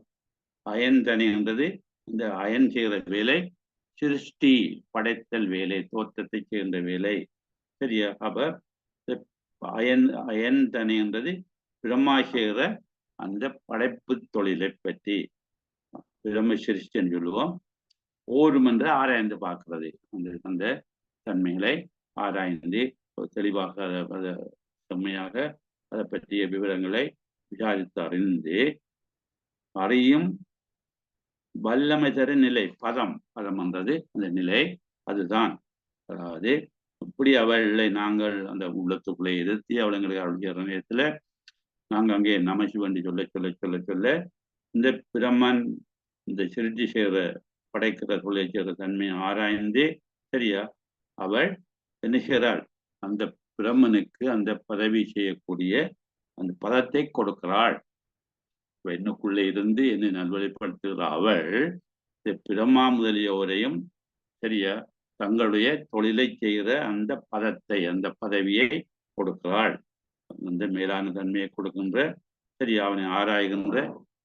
அயந்தனை என்றது இந்த அயன் செய்கிற வேலை, சிருஷ்டி படைத்தல் வேலை, தோற்றத்தை சேர்ந்த வேலை, சரியா. அப்ப அயன்தனை என்றது பிரம்மா செய்கிற அந்த படைப்பு தொழிலை பற்றி பிரம்ம சிருஷ்டி என்று சொல்லுவோம். ஓரும் என்று ஆராய்ந்து பார்க்கிறது, அந்த தன்மைகளை ஆராய்ந்து தெளிவாக செம்மையாக அதை பற்றிய விவரங்களை விசாரித்து அறியும் வல்லமை தர நிலை. பதம் என்றது அந்த நிலை, அதுதான். அதாவது இப்படி அவளை நாங்கள் அந்த உள்ளத்துக்குள்ளே எதிர்த்தி அவள் எங்களுக்கு அருள் செய்கிற நேரத்துல நாங்கள் அங்கே நம சிவன் சொல்ல சொல்ல சொல்ல சொல்ல இந்த பிரம்மன் இந்த சிருஷ்டி செய்கிற படைக்கிற தொழிலை செய்கிற தன்மையை ஆராய்ந்து சரியா அவள் என்ன செய்கிறாள், அந்த பிரம்மனுக்கு அந்த பதவி செய்யக்கூடிய அந்த பதத்தை கொடுக்கிறாள். என்னுக்குள்ளே இருந்து என்னை நல்வழிப்படுத்துகிற அவள் பிரம்மா முதலியோரையும் சரியா தங்களுடைய தொழிலை செய்கிற அந்த பதத்தை, அந்த பதவியை கொடுக்கிறாள். அந்த மேலான தன்மையை கொடுக்கின்ற சரியா அவனை ஆராய்கின்ற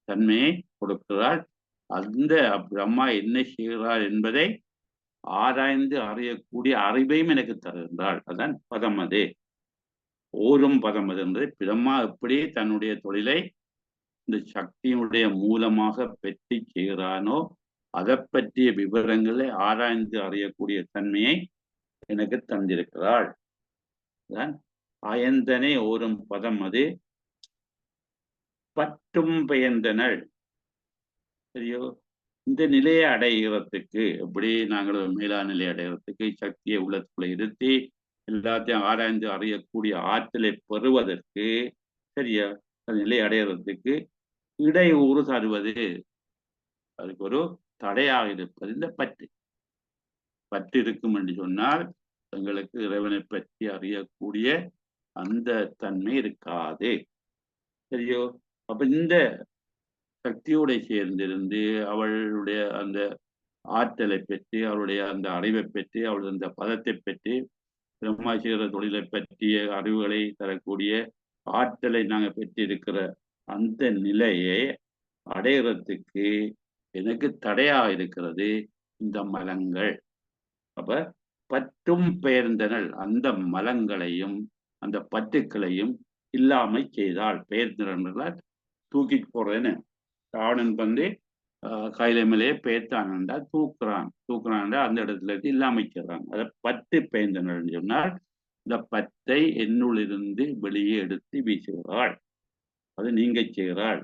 தன்மையை கொடுக்கிறாள். அந்த பிரம்மா என்ன செய்கிறாள் என்பதை ஆராய்ந்து அறியக்கூடிய அறிவையும் எனக்கு தருகின்றாள். அதான் பதமது. ஓரும் பதமது என்பது பிரம்மா எப்படி தன்னுடைய தொழிலை இந்த சக்தியினுடைய மூலமாக பெற்று செய்கிறானோ அதை பற்றிய விவரங்களை ஆராய்ந்து அறியக்கூடிய தன்மையை எனக்கு தந்திருக்கிறாள். அயந்தனை ஓரும் பதம் அது பற்றும் பெயர்ந்தனள். சரியோ? இந்த நிலையை அடைகிறதுக்கு எப்படி நாங்கள் மேலா நிலை அடைகிறதுக்கு சக்தியை உள்ளத்துக்குள்ள இருத்தி எல்லாத்தையும் ஆராய்ந்து அறியக்கூடிய ஆற்றலை பெறுவதற்கு சரியா அந்த நிலை அடைகிறதுக்கு இடையூறு தருவது, அதுக்கு ஒரு தடையாக இருப்பது இந்த பற்று. பற்று இருக்கும் என்று சொன்னால் எங்களுக்கு இறைவனை பற்றி அறியக்கூடிய அந்த தன்மை இருக்காது. சரியோ? அப்ப இந்த சக்தியோட சேர்ந்திருந்து அவளுடைய அந்த ஆற்றலை பெற்று அவளுடைய அந்த அறிவை பெற்று அவளுடைய அந்த பதத்தை பெற்று பிரம்மா செய்கிற தொழிலை பற்றிய அறிவுகளை தரக்கூடிய ஆற்றலை நாங்கள் பெற்றிருக்கிற அந்த நிலையை அடைகிறதுக்கு எனக்கு தடையா இருக்கிறது இந்த மலங்கள். அப்ப பற்றும் பெயர்ந்தனள் அந்த மலங்களையும் அந்த பற்றுக்களையும் இல்லாமை செய்தால், பெயர்ந்தனர்களால் தூக்கி போடுறேன்னு ராவணன் வந்து கையில மேலேயே பேத்தானண்டா தூக்குறான்டா அந்த இடத்துல இருந்து இல்லாம செய்றான். அதை பற்று பெயர்ந்தனள் சொன்னால் இந்த பற்றை என்னுள்ளிருந்து வெளியே எடுத்து வீசுகிறாள், அது நீங்க செய்கிறாள்.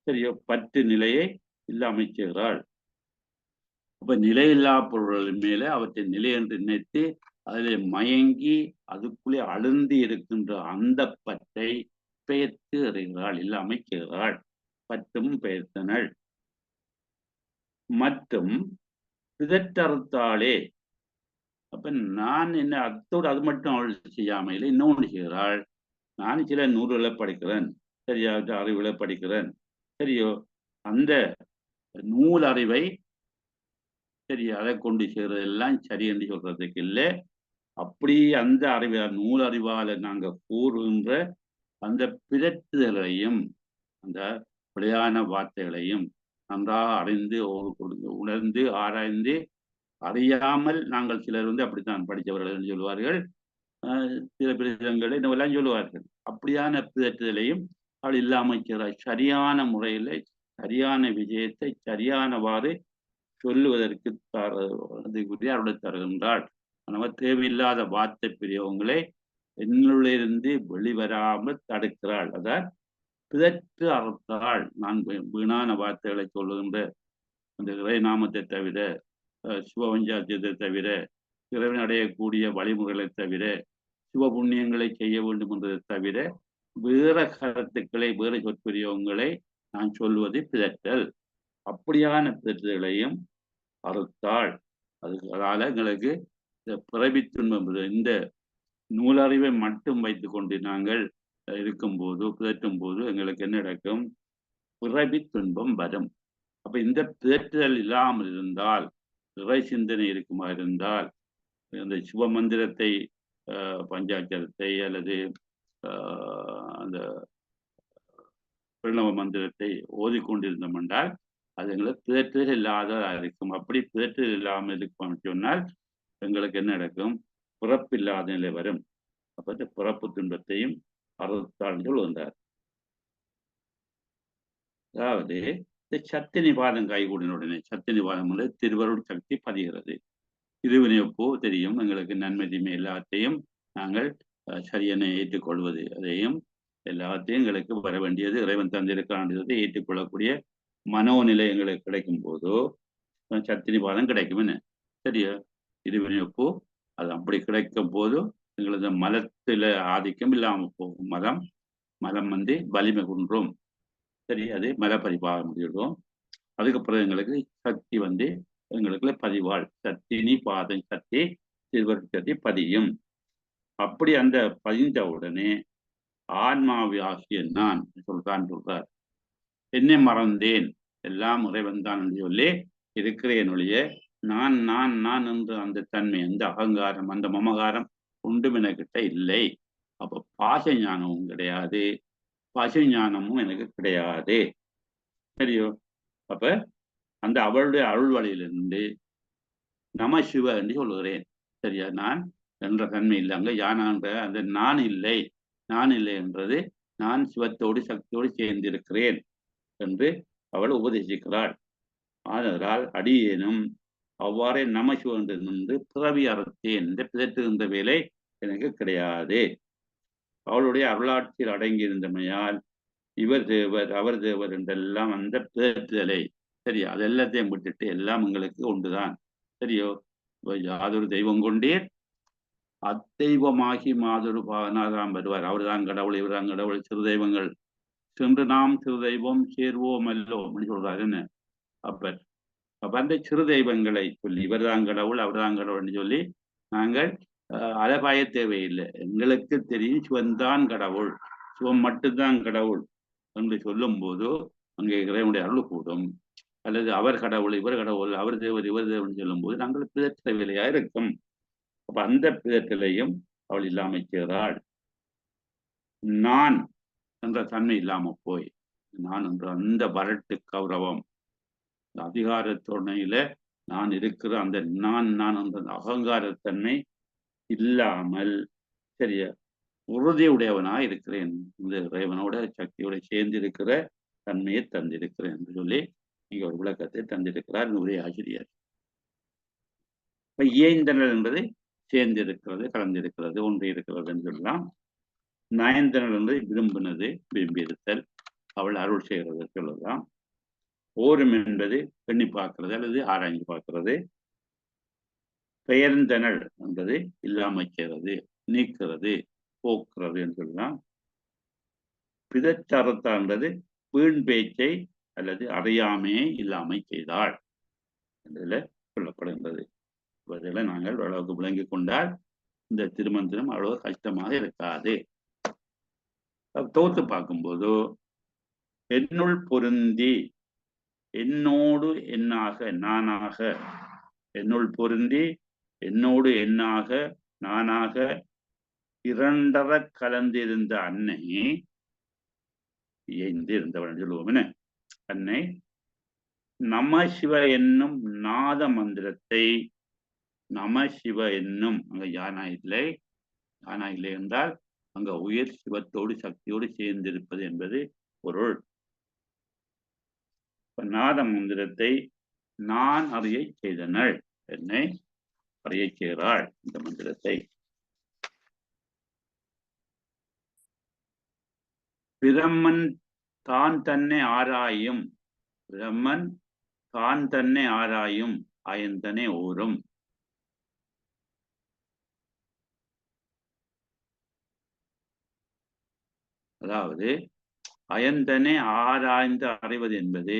சரியோ? பற்று நிலையை இல்லாம செய்கிறாள். அப்ப நிலையில்லா பொருள்கள் மேல அவற்றை நிலை என்று நினைத்து அதில் மயங்கி அதுக்குள்ளே அழுந்தி இருக்கின்ற அந்த பற்றை பெயர்த்து அறிகிறாள், இல்லாமை செய்கிறாள். பற்றும் பெயர்த்தனள். மற்றும் பிதற்றறுத்தாளே. அப்ப நான் என்ன அத்தோடு அது மட்டும் அவள் செய்யாம இல்லை, இன்னொன்று செய்கிறாள். நான் சில நூல்களை படிக்கிறேன், சரியா அறிவுகளை படிக்கிறேன், சரியோ? அந்த நூல் அறிவை சரி அதை கொண்டு செய்யறதெல்லாம் சரி என்று சொல்றதுக்கு இல்லை. அப்படி அந்த அறிவை நூல் அறிவால நாங்க கூறுகின்ற அந்த பிதற்றுதலையும் அந்த பிழையான வார்த்தைகளையும் நன்றாக அறிந்து உணர்ந்து ஆராய்ந்து அறியாமல் நாங்கள் சிலர் வந்து அப்படித்தான் படித்தவர்கள் என்று சொல்லுவார்கள், சில பிரிதங்களை இன்னெல்லாம் சொல்லுவார்கள். அப்படியான பிதற்றுதலையும் அவள் இல்லாமல் சரியான முறையில் சரியான விஷயத்தை சரியானவாறு சொல்லுவதற்கு அவருடைய தருகின்றாள். நம்ம தேவையில்லாத வார்த்தை பிரியவங்களை என்னுள்ளிருந்து வெளிவராமல் தடுக்கிறாள். அதான் பிதற்று அறுத்தாள். நான் வீணான வார்த்தைகளை சொல்லுகின்ற அந்த இறை நாமத்தை தவிர, சிவபஞ்சாத்தியத்தை தவிர, இறைவன் அடையக்கூடிய வழிமுறைகளை தவிர, சிவ புண்ணியங்களை செய்ய வேண்டும் என்றதை தவிர வேற கருத்துக்களை வேறு சொற்பிரியவங்களை நான் சொல்வது பிதற்றல். அப்படியான பிதற்றுகளையும் அறுத்தாள். அதனால எங்களுக்கு இந்த பிறவி துன்பம், இந்த நூலறிவை மட்டும் வைத்துக் கொண்டு நாங்கள் இருக்கும்போது பிதற்றும் போது எங்களுக்கு என்ன நடக்கும்? பிறவி துன்பம் வரும். அப்ப இந்த பிதற்றுதல் இல்லாமல் இருந்தால், இறை சிந்தனை இருக்குமா இருந்தால், அந்த சிவ மந்திரத்தை பஞ்சாட்சரத்தை அல்லது அந்த பிரணவ மந்திரத்தை ஓதிக்கொண்டிருந்தோம் என்றால் அது எங்களுக்கு பிதற்றுதல் இல்லாததாக இருக்கும். அப்படி பிதற்றுதல் இல்லாமல் இருக்கும் சொன்னால் எங்களுக்கு என்ன நடக்கும்? பிறப்பில்லாத நிலை வரும். அப்ப இந்த பிறப்பு துன்பத்தையும் அறுத்தாள் சொல்லுகின்றார். அதாவது இந்த சக்தி நிபாதம் கைகூடின உடனே சக்தி நிபாதம் வந்து திருவருள் சக்தி பதிகிறது. திருவினையப்போ தெரியும் எங்களுக்கு நன்மை தீமை எல்லாத்தையும் நாங்கள் சரியென ஏற்றுக்கொள்வது, அதையும் எல்லாத்தையும் எங்களுக்கு வர வேண்டியது இறைவன் தந்திருக்கான்றதை ஏற்றுக்கொள்ளக்கூடிய மனோநிலை எங்களுக்கு கிடைக்கும் போதோ சக்தி நிபாதம் கிடைக்கும். என்ன சரியா? திருவினையப்போ அது அப்படி கிடைக்கும் போது எங்களது மலத்துல ஆதிக்கம் இல்லாமல் போகும். மலம் வந்து வலிமை குன்றும். சரி, அது மல பரிபாக முடியும். அதுக்கப்புறம் எங்களுக்கு சக்தி வந்து எங்களுக்குள்ள பதிவாள். சக்தினி பாதம் சக்தி திருவருள் சக்தி பதியும். அப்படி அந்த பதிந்த உடனே ஆன்மாவி ஆகிய நான் சொல்றார், என்னை மறந்தேன், எல்லாம் இறைவன் தான் என்று சொல்லி இருக்கிறேன் ஒழிய நான் நான் நான் என்று அந்த தன்மை, அந்த அகங்காரம், அந்த மமகாரம் ஒன்றும் எனக்கிட்ட இல்லை. அப்ப பாச ஞானமும் கிடையாது, பசு ஞானமும் எனக்கு கிடையாது. சரியோ? அப்ப அந்த அவளுடைய அருள் வழியிலிருந்து நம சிவ என்று சொல்லுகிறேன். சரியா? நான் என்ற தன்மை இல்லை. அங்க யானான்ற அந்த நான் இல்லை. நான் இல்லை என்றது நான் சிவத்தோடு சக்தியோடு சேர்ந்திருக்கிறேன் என்று அவள் உபதேசிக்கிறாள். ஆதலால் அடியேனும் அவ்வாறே நம சிவ என்று நின்று பிறவி அறுத்தேன் என்று பிதற்றுகின்ற வேலை எனக்கு கிடையாது. அவளுடைய அருளாட்சியில் அடங்கியிருந்தமையால் இவர் தேவர் அவர் தேவர் என்றெல்லாம் அந்த பிதற்றுதலை சரியா அது எல்லாத்தையும் விட்டுட்டு எல்லாம் எங்களுக்கு ஒன்றுதான். சரியோ? யாதொரு தெய்வம் கொண்டீர் அத்தெய்வமாகி மாதொரு பாகனாதான் வருவார். அவர்தான் கடவுள், இவர்தான் கடவுள், சிறு தெய்வங்கள் சென்று நாம் சிறு தெய்வம் சேர்வோம் அல்லோம் அப்படின்னு சொல்றாரு. என்ன அப்ப அப்ப அந்த சிறு தெய்வங்களை சொல்லி இவர்தான் கடவுள் அவர்தான் கடவுள்னு சொல்லி நாங்கள் அலபாய தேவையில்லை. எங்களுக்கு தெரியும் சிவன்தான் கடவுள், சிவம் மட்டும்தான் கடவுள் என்று சொல்லும் போது அங்கே இறைவனுடைய அருள் கூடும். அல்லது அவர் கடவுள் இவர் கடவுள் அவர் தேவர் இவர் தேவன் சொல்லும் போது நாங்கள் பிதற்ற வேலையா இருக்கும். அப்ப அந்த பிதற்றிலையும் அவள் இல்லாமல் செய்கிறாள். நான் என்ற தன்மை இல்லாம போய் நான் என்ற அந்த வரட்டு கௌரவம் அதிகார துணையில நான் இருக்கிற அந்த நான் அந்த அகங்காரத்தன்மை இல்லாமல் சரியா உறுதியுடையவனா இருக்கிறேன். இந்த இறைவனோட சக்தியோட சேர்ந்து இருக்கிற தன்மையை தந்திருக்கிறேன் என்று சொல்லி இங்க ஒரு விளக்கத்தை தந்திருக்கிறார் நூறே ஆசிரியர். இப்ப ஏந்தனல் என்பது சேர்ந்திருக்கிறது, கலந்திருக்கிறது, ஒன்று இருக்கிறது என்று சொல்லலாம். நயந்தனல் என்பது விரும்பினது, விரும்பியிருத்தல், அவள் அருள் செய்கிறது சொல்லலாம். ஓரும் என்பது எண்ணி பார்க்கிறது அல்லது ஆராய்ந்து பார்க்கிறது. பெயர்ந்தனல் என்பது இல்லாமல் செய்கிறது, நீக்கிறது, போக்குறது என்று சொல்லலாம். பிதற்றறுத்தாள் என்பது வீண் பேச்சை அல்லது அறியாமையை இல்லாமல் செய்தாள் என்றதுல சொல்லப்படுகின்றது. இதில் நாங்கள் ஓரளவுக்கு விளங்கி கொண்டால் இந்த திருமந்திரம் அவ்வளவு கஷ்டமாக இருக்காது. தோத்து பார்க்கும்போது என்னுள் பொருந்தி என்னோடு என்னாக நானாக என்னுள் பொருந்தி என்னோடு என்னாக நானாக இரண்டர கலந்திருந்த அன்னை இயைந்து இருந்தவன் சொல்லுவோம். என்ன அன்னை நம சிவ என்னும் நாத மந்திரத்தை நம சிவ என்னும் அங்க யானா இல்லை என்றால் அங்க உயர் சிவத்தோடு சக்தியோடு சேர்ந்திருப்பது என்பது பொருள். நாத மந்திரத்தை நான் அறிய செய்தனள், என்னை அறிய செய்கிறாள். இந்த மந்திரத்தை பிரம்மன் தான் தன்னை ஆராயும், பிரம்மன் தான் தன்னை ஆராயும் ஆயந்தனே ஓரும். அதாவது அயந்தனை ஆராய்ந்து அறிவது என்பது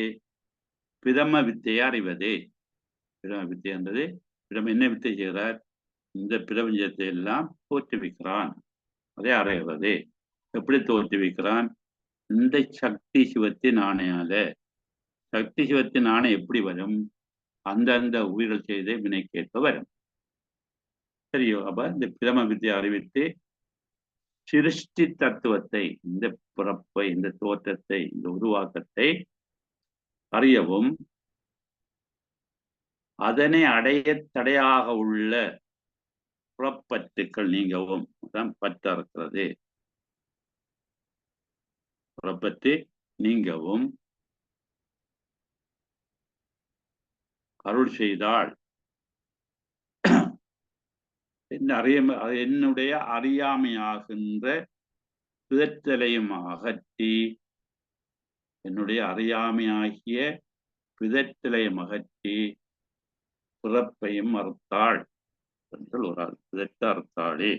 பிரம வித்தையை அறிவது. பிரம வித்தை என்பது என்ன வித்தை செய்கிறார்? இந்த பிரபஞ்சத்தை எல்லாம் தோற்றுவிக்கிறான், அதை அறைகிறது. எப்படி தோற்றுவிக்கிறான்? இந்த சக்தி சிவத்தின் ஆணையால. சக்தி சிவத்தின் ஆணை எப்படி வரும்? அந்தந்த உயிர்கள் செய்த வினைக்கேற்ப வரும். சரியோ? அப்ப இந்த பிரம வித்தையை அறிவித்து சிருஷ்டி தத்துவத்தை, இந்த பிறப்பை, இந்த தோற்றத்தை, இந்த உருவாக்கத்தை அறியவும் அதனை அடைய தடையாக உள்ள புறப்பற்றுக்கள் நீங்கவும் தான் பற்று அறுக்கிறது. புறப்பட்டு நீங்கவும் அருள் செய்தாள். என்னுடைய அறியாமையாகின்ற பிதற்றலையும் அகற்றி, என்னுடைய அறியாமையாகிய பிதற்றலையும் அகற்றி பிறப்பையும் அறுத்தாள் என்று ஒரு பிதற்ற அறுத்தாளே.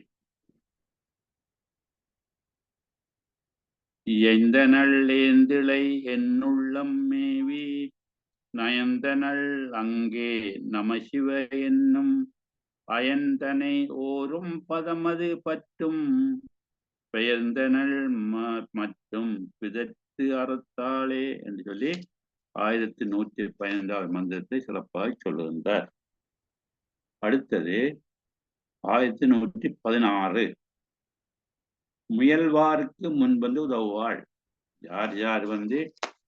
எந்தனள் ஏந்திழை என்னுள்ளம் மேவி நயந்தனள் அங்கே நமசிவ என்னும் அயந்தனை ஓரும் பதமது பற்றும் பெயர்ந்தனள் மற்றும் பிதற்று அறுத்தாளே என்று சொல்லி 1115 மந்திரத்தை சிறப்பாக சொல்லுகின்றார். அடுத்தது 1116 முயல்வாருக்கு முன்வந்து உதவுவாள். யார் யார்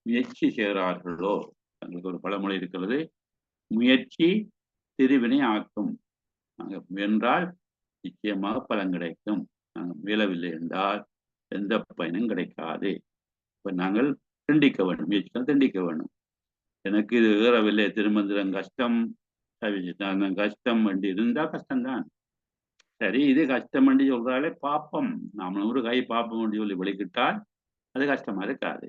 முயற்சி செய்கிறார்களோ, தங்களுக்கு ஒரு பழமொழி இருக்கிறது, முயற்சி திருவினை ஆக்கும். நாங்கள் முயன்றால் நிச்சயமாக பலன் கிடைக்கும். நாங்கள் முயலவில்லை என்றால் எந்த பயனும் கிடைக்காது. இப்ப நாங்கள் திண்டிக்க வேண்டும், முயற்சிகள் திண்டிக்க வேண்டும். எனக்கு இது ஏறவில்லை, திருமந்திரம் கஷ்டம், கஷ்டம் என்று இருந்தா கஷ்டம்தான். சரி, இது கஷ்டம் என்று சொல்றாலே பாப்பம், நாமளும் ஒரு கை பாப்பம் என்று சொல்லி வெளிக்கிட்டால் அது கஷ்டமா இருக்காது.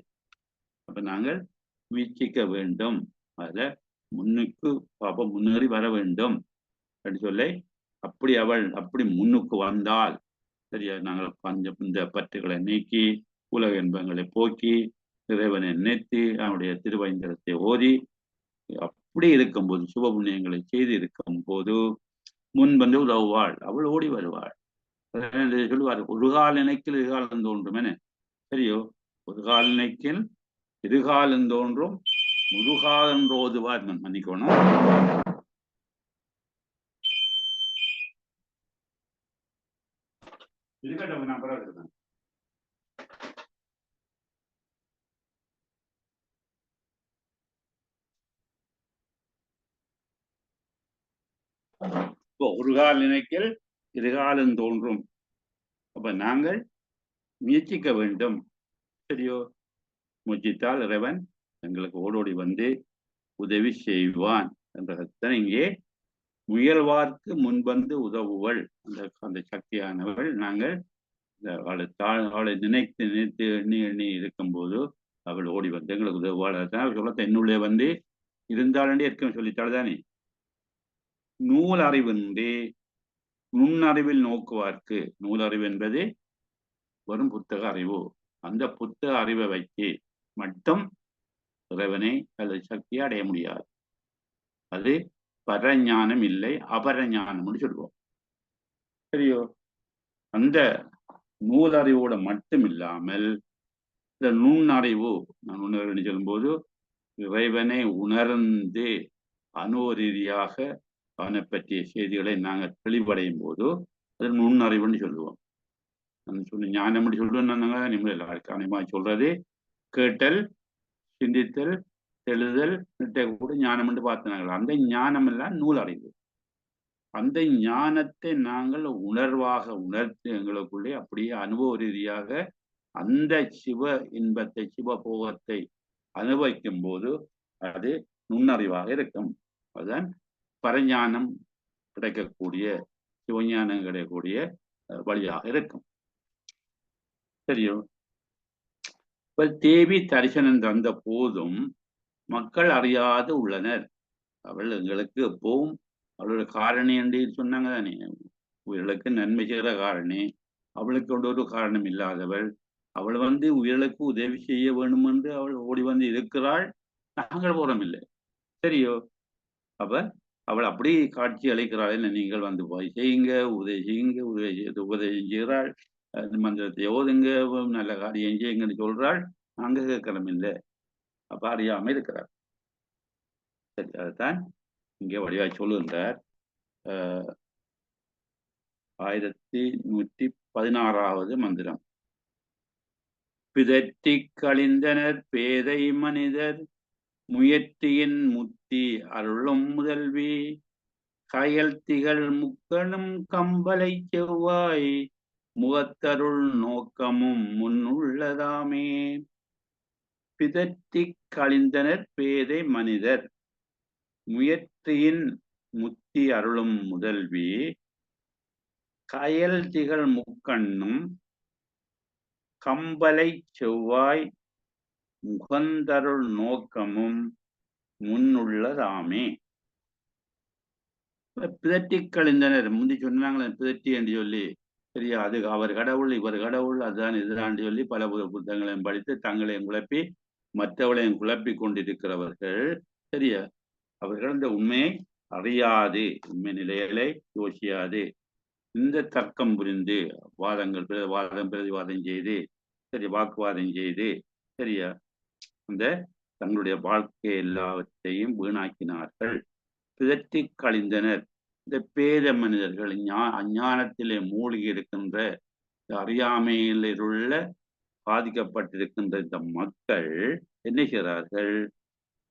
அப்ப நாங்கள் முயற்சிக்க வேண்டும். அதுல முன்னுக்கு பாப்பம் முன்னேறி வர வேண்டும் என்று சொல்லி, அப்படி முன்னுக்கு வந்தால் சரியா, நாங்கள் இந்த பற்றுகளை நீக்கி உலக இன்பங்களை போக்கி இறைவனை நினைத்து அவனுடைய திருவைந்தரத்தை ஓதி அப்படி இருக்கும்போது சுப புண்ணியங்களை செய்து இருக்கும் போது முன் வந்து உதவுவாள், அவள் ஓடி வருவாள். சொல்லுவார், ஒரு கால் நினைக்கில் இருகாலம் தோன்றும் என. சரியோ, ஒரு கால் நினைக்கில் இருகாலம் தோன்றும் முதுகாலம் ஓதுவார். மன்னிக்கணும், இருக்கட்டும், நான் பரவாயில்லை. இப்போ ஒரு கால் நினைக்கில் இருகாலம் தோன்றும். அப்ப நாங்கள் முயற்சிக்க வேண்டும். சரியோ, முயற்சித்தால் இறைவன் எங்களுக்கு ஓடோடி வந்து உதவி செய்வான் என்றதான் இங்கே முயல்வார்க்கு முன்வந்து உதவுவள் அந்த சக்தியானவள். நாங்கள் அவளை நினைத்து நினைத்து எண்ணி எண்ணி இருக்கும்போது அவள் ஓடி வந்து எங்களுக்கு உதவுவாள். அதான் சொல்லத்தை என்னுள்ளே வந்து இருந்தாலே இருக்க சொல்லித்தாள்தானே. நூல் அறிவின்றி நுண்ணறிவில் நோக்குவார்க்கு, நூல் அறிவு என்பது வரும் புத்தக அறிவு. அந்த புத்தக அறிவை வைத்து மட்டும் இறைவனை அல்லது சக்தியை அடைய முடியாது. அது பரஞானம் இல்லை, அபரஞானம்னு சொல்லுவோம். சரியோ, அந்த நூலறிவோட மட்டும் இல்லாமல் இந்த நுண்ணறிவு, நான் உணர்வு சொல்லும்போது இறைவனை உணர்ந்து அனுபவ ரீதியாக அவனை பற்றிய செய்திகளை நாங்கள் தெளிவடையும் போது அது நுண்ணறிவுன்னு சொல்லுவோம். சொல்லி ஞானம் எப்படி சொல்றோம், நிம்மதியாக சொல்றது கேட்டல், சிந்தித்தல், தெளிதல், கூட ஞானம் என்று பார்த்தாங்க. அந்த ஞானம் எல்லாம் நூல் அறிவு. அந்த ஞானத்தை நாங்கள் உணர்வாக உணர்த்து எங்களுக்குள்ளே அப்படியே அனுபவ ரீதியாக அந்த சிவ இன்பத்தை சிவபோகத்தை அனுபவிக்கும் போது அது நுண்ணறிவாக இருக்கும். அதுதான் பரஞானம் கிடைக்கக்கூடிய, சிவஞானம் கிடைக்கக்கூடிய வழியாக இருக்கும். சரியோ, இப்ப தேவி தரிசனம் தந்த போதும் மக்கள் அறியாது உள்ளனர். அவள் எங்களுக்கு எப்பவும் அவளோட காரணி என்று சொன்னாங்க தானே, உயிர்களுக்கு நன்மை செய்கிற காரணி. அவளுக்கு ஒரு காரணம் இல்லாதவள். அவள் வந்து உயிர்களுக்கு உதவி செய்ய வேண்டும் என்று அவள் ஓடி வந்து இருக்கிறாள். நாங்கள் போறோம் இல்லை. சரியோ, அவள் அப்படி காட்சி அளிக்கிறாள். என்ன, நீங்கள் வந்து போய் செய்யுங்க, உதவி செய்யுங்க, உதவி செய்கிறாள், மந்திரத்தை ஓதுங்க, நல்ல காரியம் செய்யுங்கன்னு சொல்றாள். நாங்க கேட்கிறோம் இல்லை. அப்ப அறியாம இருக்கிறார். சரி, அதுதான் இங்கே வடிவாய் சொல்லுகின்றார். 1116வது மந்திரம். பிதற்றி கழிந்தனர் பேதை மனிதர் முயற்சியின் முத்தி அருளும் முதல்வி கயல்திகள் முக்கணும் கம்பலை செவ்வாய் முகத்தருள் நோக்கமும் முன்னுள்ளதாமே. பிதற்றி கழிந்தனர் பேதை மனிதர் முயற்சியின் முத்தி அருளும் முதல்வி கயல் திகழ் முக்கண்ணும் கம்பலை செவ்வாய் முகந்தருள் நோக்கமும் முன்னுள்ளதாமே. பிதற்றி கழிந்தனர் முந்தி சொன்னாங்களே பிதற்றி என்று சொல்லி, சரியா, அது அவர் கடவுள் இவர் கடவுள் அதுதான் இதுதான் சொல்லி பல புத்தகங்களையும் படித்து தங்களையும் குழப்பி மற்றவர்களையும் குழப்பி கொண்டிருக்கிறவர்கள், சரியா, அவர்கள் இந்த உண்மையை அறியாது, உண்மை நிலைகளை யோசியாது இந்த தர்க்கம் புரிந்து வாதம் பிரதிவாதம் செய்து, சரி, வாக்குவாதம் செய்து, சரியா, அந்த தங்களுடைய வாழ்க்கை எல்லாவற்றையும் வீணாக்கினார்கள். பிதற்றி கழிந்தனர். இந்த பேத மனிதர்கள், அஞ்ஞானத்திலே மூழ்கி இருக்கின்ற, அறியாமையில் உள்ள பாதிக்கப்பட்டிருக்கின்ற இந்த மக்கள் என்ன செய்கிறார்கள்?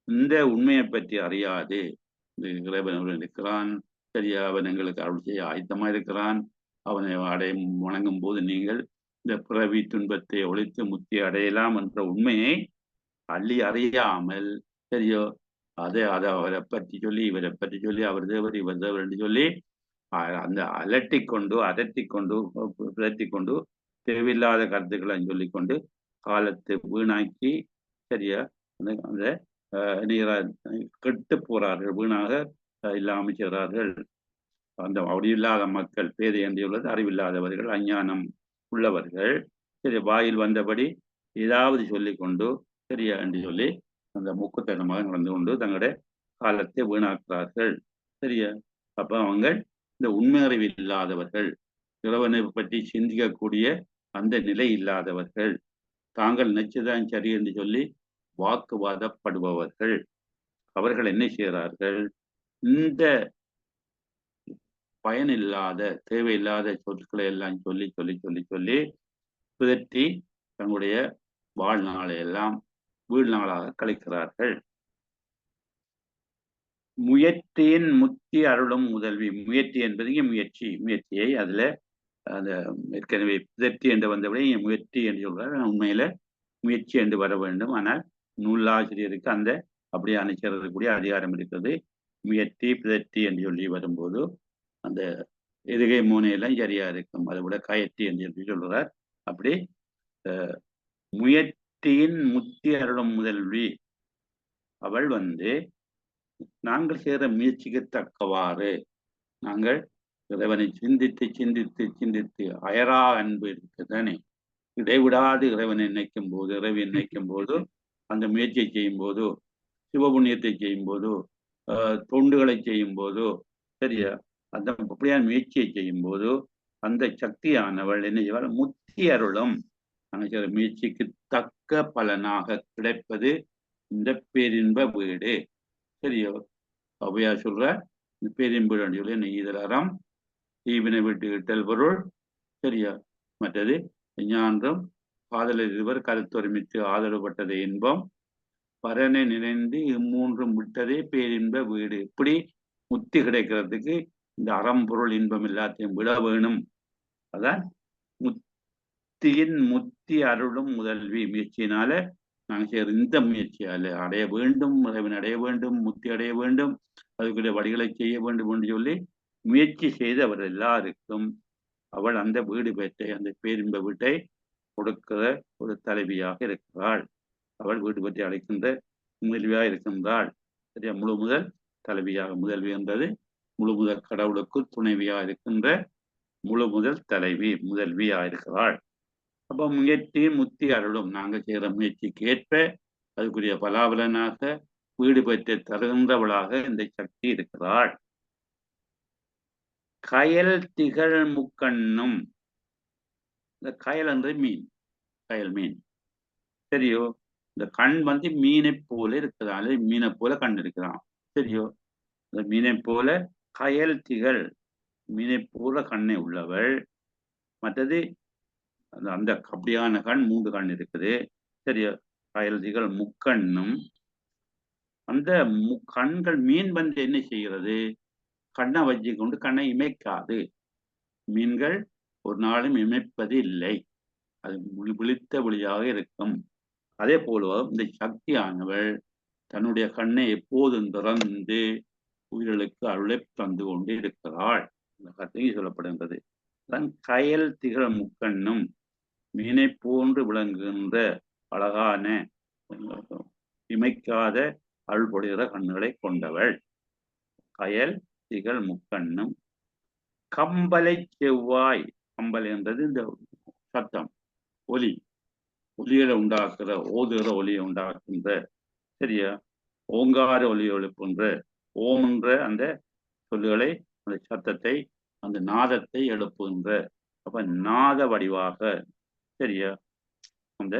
இந்த உண்மையை பற்றி அறியாது இறைவன் இருக்கிறான், சரியா, அவன் எங்களுக்கு அருள் செய்ய ஆயத்தமா இருக்கிறான், அவனை வணங்கும் போது நீங்கள் இந்த பிறவி துன்பத்தை ஒழித்து முத்தி அடையலாம் என்ற உண்மையை அள்ளி அறியாமல், சரியோ, அதை அவரை பற்றி சொல்லி இவரை பற்றி சொல்லி அவர் தேவர் இவர் தேவர் என்று சொல்லி அந்த அலட்டி கொண்டு விரட்டி கொண்டு தேவையில்லாத கருத்துக்களை சொல்லிக்கொண்டு காலத்தை வீணாக்கி, சரியா, அந்த கெட்டு போறார்கள், வீணாக இல்லாமல் செய்கிறார்கள். அந்த அப்படி இல்லாத மக்கள், பேதை என்று உள்ளது அறிவில்லாதவர்கள், அஞ்ஞானம் உள்ளவர்கள், சரி, வாயில் வந்தபடி ஏதாவது சொல்லிக்கொண்டு, சரியா என்று சொல்லி அந்த மூக்குத்தனமாக நடந்து கொண்டு தங்களுடைய காலத்தை வீணாக்குறார்கள். சரியா? அப்ப அவங்க இந்த உண்மை அறிவு இல்லாதவர்கள், இறைவனை பற்றி சிந்திக்கக்கூடிய அந்த நிலை இல்லாதவர்கள், தாங்கள் நினைச்சுதான் சரி என்று சொல்லி வாக்குவாதப்படுபவர்கள். அவர்கள் என்ன செய்கிறார்கள்? இந்த பயனில்லாத தேவையில்லாத சொற்களை எல்லாம் சொல்லி சொல்லி சொல்லி சொல்லி பிதற்றி தங்களுடைய வாழ்நாளை எல்லாம் வீழ்நாளாக கழிக்கிறார்கள். முயற்சியின் முத்தி அருளும் முதல்வி. முயற்சி என்பது முயற்சியை அதுல அந்த ஏற்கனவே பிதற்றி என்று வந்தபடி முயற்சி என்று சொல்றார். உண்மையில முயற்சி என்று வர வேண்டும். ஆனால் நூலாசிரியருக்கு அந்த அப்படியே அனுசரிக்கக்கூடிய அதிகாரம் இருக்கிறது. முயற்சி பிதற்றி என்று சொல்லி வரும்போது அந்த எதுகை மூனையெல்லாம் சரியா இருக்கும். அதை விட கயற்றி என்று சொல்லி சொல்றார். அப்படி முயற்சியின் முத்தி அருளும் முதல்வி அவள் நாங்கள் செய்கிற முயற்சிக்கு தக்கவாறு நாங்கள் இறைவனை சிந்தித்து சிந்தித்து சிந்தித்து அயரா அன்பு இருக்குதானே, இடைவிடாது இறைவனை நினைக்கும் போது, இறைவனை நினைக்கும் போது, அந்த முயற்சியை செய்யும் போது, சிவபுண்ணியத்தை செய்யும் போது, தொண்டுகளை செய்யும் போது, சரியா, அந்த அப்படியான முயற்சியை செய்யும் போது அந்த சக்தியானவள் என்ன செய்வாள்? முத்தி அருளும். நாங்கள் செய்கிற முயற்சிக்கு தக்க பலனாக கிடைப்பது இந்த பேரின்ப வீடு. சரியோ? அவையா சொல்ற பேரின்பு சொல்லி நெய்தலறம் தீவினை விட்டு இட்டல் பொருள். சரியா? மற்றது ஞான்றும் காதலர் இருவர் கருத்தொருமித்து ஆதரவுப்பட்டது இன்பம் பரனை நிறைந்து இம்மூன்றும் விட்டதே பேரின்ப வீடு. இப்படி முத்தி கிடைக்கிறதுக்கு இந்த அறம்பொருள் இன்பம் எல்லாத்தையும் விட வேணும். அதான் முத்தியின் முத்தி அருளும் முதல்வி. முயற்சியினால நாங்கள் செய்கிற இந்த முயற்சியால் அடைய வேண்டும், இறைவன் அடைய வேண்டும், முத்தி அடைய வேண்டும், அதுக்குரிய வழிகளை செய்ய வேண்டும் என்று சொல்லி முயற்சி செய்து அவர் எல்லாருக்கும் அவள் அந்த வீடு பெற்றை, அந்த பேரின்ப வீட்டை கொடுக்கிற ஒரு தலைவியாக இருக்கிறாள். அவள் வீடு பற்றி அழைக்கின்ற முதல்வியாக இருக்கின்றாள். சரியா? முழு முதல் தலைவியாக. முதல்வி என்றது முழு முதல் கடவுளுக்கு துணைவியாக இருக்கின்ற முழு முதல் தலைவி, முதல்வியாக இருக்கிறாள். அப்போ முயற்சி முத்தி அருளும். நாங்கள் செய்கிற முயற்சிக்கு ஏற்ப அதுக்குரிய பலாபலனாக வீடு பெற்று தருகின்றவளாக இந்த சக்தி இருக்கிறாள். கயல் திகழ் முக்கண்ணும். இந்த கயல் என்ற மீன், கயல் மீன், சரியோ? இந்த கண் மீனை போல இருக்கிறாள், மீனை போல கண் இருக்கிறான். சரியோ? இந்த மீனை போல கயல் திகழ், மீனை போல கண்ணை உள்ளவள். மற்றது அந்த அப்படியான கண் 3 கண் இருக்குது. சரியா? கயல் திகழ் முக்கண்ணும். அந்த கண்கள் மீன் என்ன செய்கிறது? கண்ணை வச்சு கொண்டு கண்ணை இமைக்காது. மீன்கள் ஒரு நாளும் இமைப்பது இல்லை, அது விழித்த ஒளியாக இருக்கும். அதே போல இந்த சக்தியானவள் தன்னுடைய கண்ணை எப்போதும் திறந்து உயிர்களுக்கு அருளை தந்து கொண்டு இருக்கிறாள். இந்த கதையை சொல்லப்படுகின்றது. தன் கயல் திகழ் முக்கண்ணும், மீனை போன்று விளங்குகின்ற அழகான இமைக்காத அருள்படுகிற கண்களை கொண்டவள். கயல் திகழ் முக்கண்ணும். கம்பலை செவ்வாய். கம்பலை என்றது இந்த சத்தம், ஒலி, ஒலிகளை உண்டாக்குற, ஓதுகிற ஒலியை உண்டாக்குகின்ற, சரியா, ஓங்கார ஒலி எழுப்புகின்ற, ஓம் என்ற அந்த சொல்லுகளை, அந்த சத்தத்தை, அந்த நாதத்தை எழுப்புகின்ற, அப்ப நாத வடிவாக, சரியா, அந்த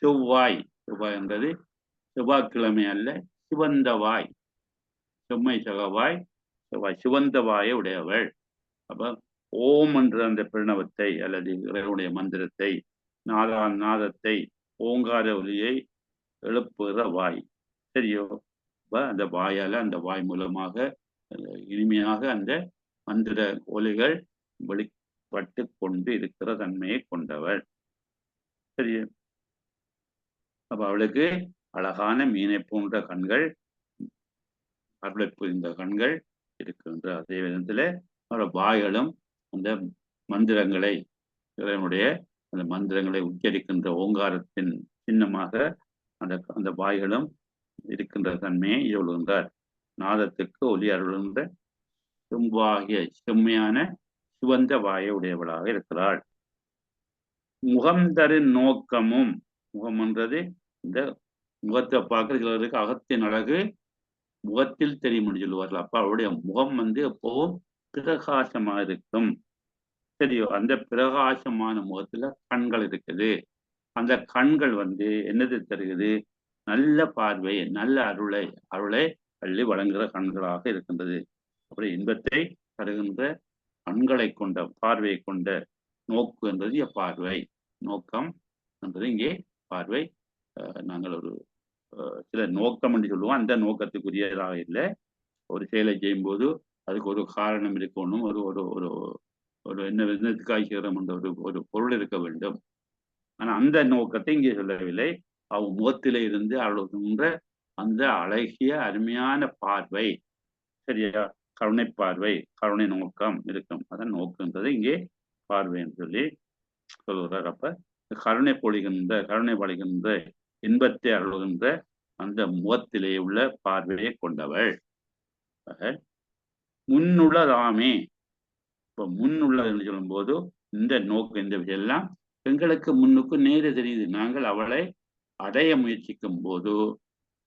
செவ்வாய். செவ்வாய் என்றது செவ்வாய்க்கிழமை அல்ல, சிவந்தவாய், செம்மை சகவாய், செவ்வாய், சிவந்தவாயை உடையவள். அப்ப ஓம் என்ற அந்த பிரணவத்தை அல்லது இறைவனுடைய மந்திரத்தை, நாதத்தை, ஓங்கார ஒலியை எழுப்புகிற வாய். சரியோ? அந்த வாயால அந்த வாய் மூலமாக இனிமையாக அந்த மந்திர ஒலிகள் வெளிப்பட்டு கொண்டு இருக்கிற தன்மையை கொண்டவள். சரி, அப்ப அவளுக்கு அழகான மீனை போன்ற கண்கள், அருளை புரிந்த கண்கள் இருக்கின்ற அதே விதத்துல அவரோட வாய்களும் அந்த மந்திரங்களை இறைவனுடைய அந்த மந்திரங்களை உச்சரிக்கின்ற ஓங்காரத்தின் சின்னமாக அந்த வாய்களும் இருக்கின்ற தன்மையை சொல்கின்றார். நாதத்துக்கு ஒலி அருள்கின்ற செம்பாகிய செம்மையான சிவந்த வாயை உடையவளாக இருக்கிறாள். முகம் தரு நோக்கமும், முகம் என்றது இந்த முகத்தை பார்க்கிற சிலருக்கு அகத்தின் அழகு முகத்தில் தெரியும் சொல்லுவார்கள். அப்ப அவருடைய முகம் எப்பவும் பிரகாசமா இருக்கும். சரியோ, அந்த பிரகாசமான முகத்துல கண்கள் இருக்குது. அந்த கண்கள் என்னது தருகிறது? நல்ல பார்வை, நல்ல அருளை அள்ளி வழங்குகிற கண்களாக இருக்கின்றது. அப்படி இன்பத்தை தருகின்ற கண்களை கொண்ட பார்வையை கொண்ட நோக்கு என்றது பார்வை, நோக்கம் என்றது இங்கே பார்வை. நாங்கள் ஒரு சில நோக்கம் என்று சொல்லுவோம், அந்த நோக்கத்துக்குரியதாக இல்லை. ஒரு செயலை செய்யும் போது அதுக்கு ஒரு காரணம் இருக்கணும், ஒரு ஒரு ஒரு ஒரு என்ன விதத்துக்காக செய்கிறோம் என்ற ஒரு பொருள் இருக்க வேண்டும். ஆனா அந்த நோக்கத்தை இங்கே சொல்லவில்லை. அவன் முகத்திலே இருந்து அருளுகின்ற அந்த அழகிய அருமையான பார்வை, சரியா, கருணை பார்வை, கருணை நோக்கம் இருக்கும். அதன் நோக்குன்றது இங்கே பார்வை என்று சொல்லி சொல்கிறார். அப்ப கருணை பொழிகின்ற இன்பத்தை அருளுகின்ற அந்த முகத்திலே உள்ள பார்வையை கொண்டவள். முன்னுள்ளதாமே, இப்ப முன்னுள்ளது என்று சொல்லும் போது இந்த நோக்கு இந்த விஷயம் எல்லாம் எங்களுக்கு முன்னுக்கு நேர தெரியுது. நாங்கள் அவளை அடைய முயற்சிக்கும் போது,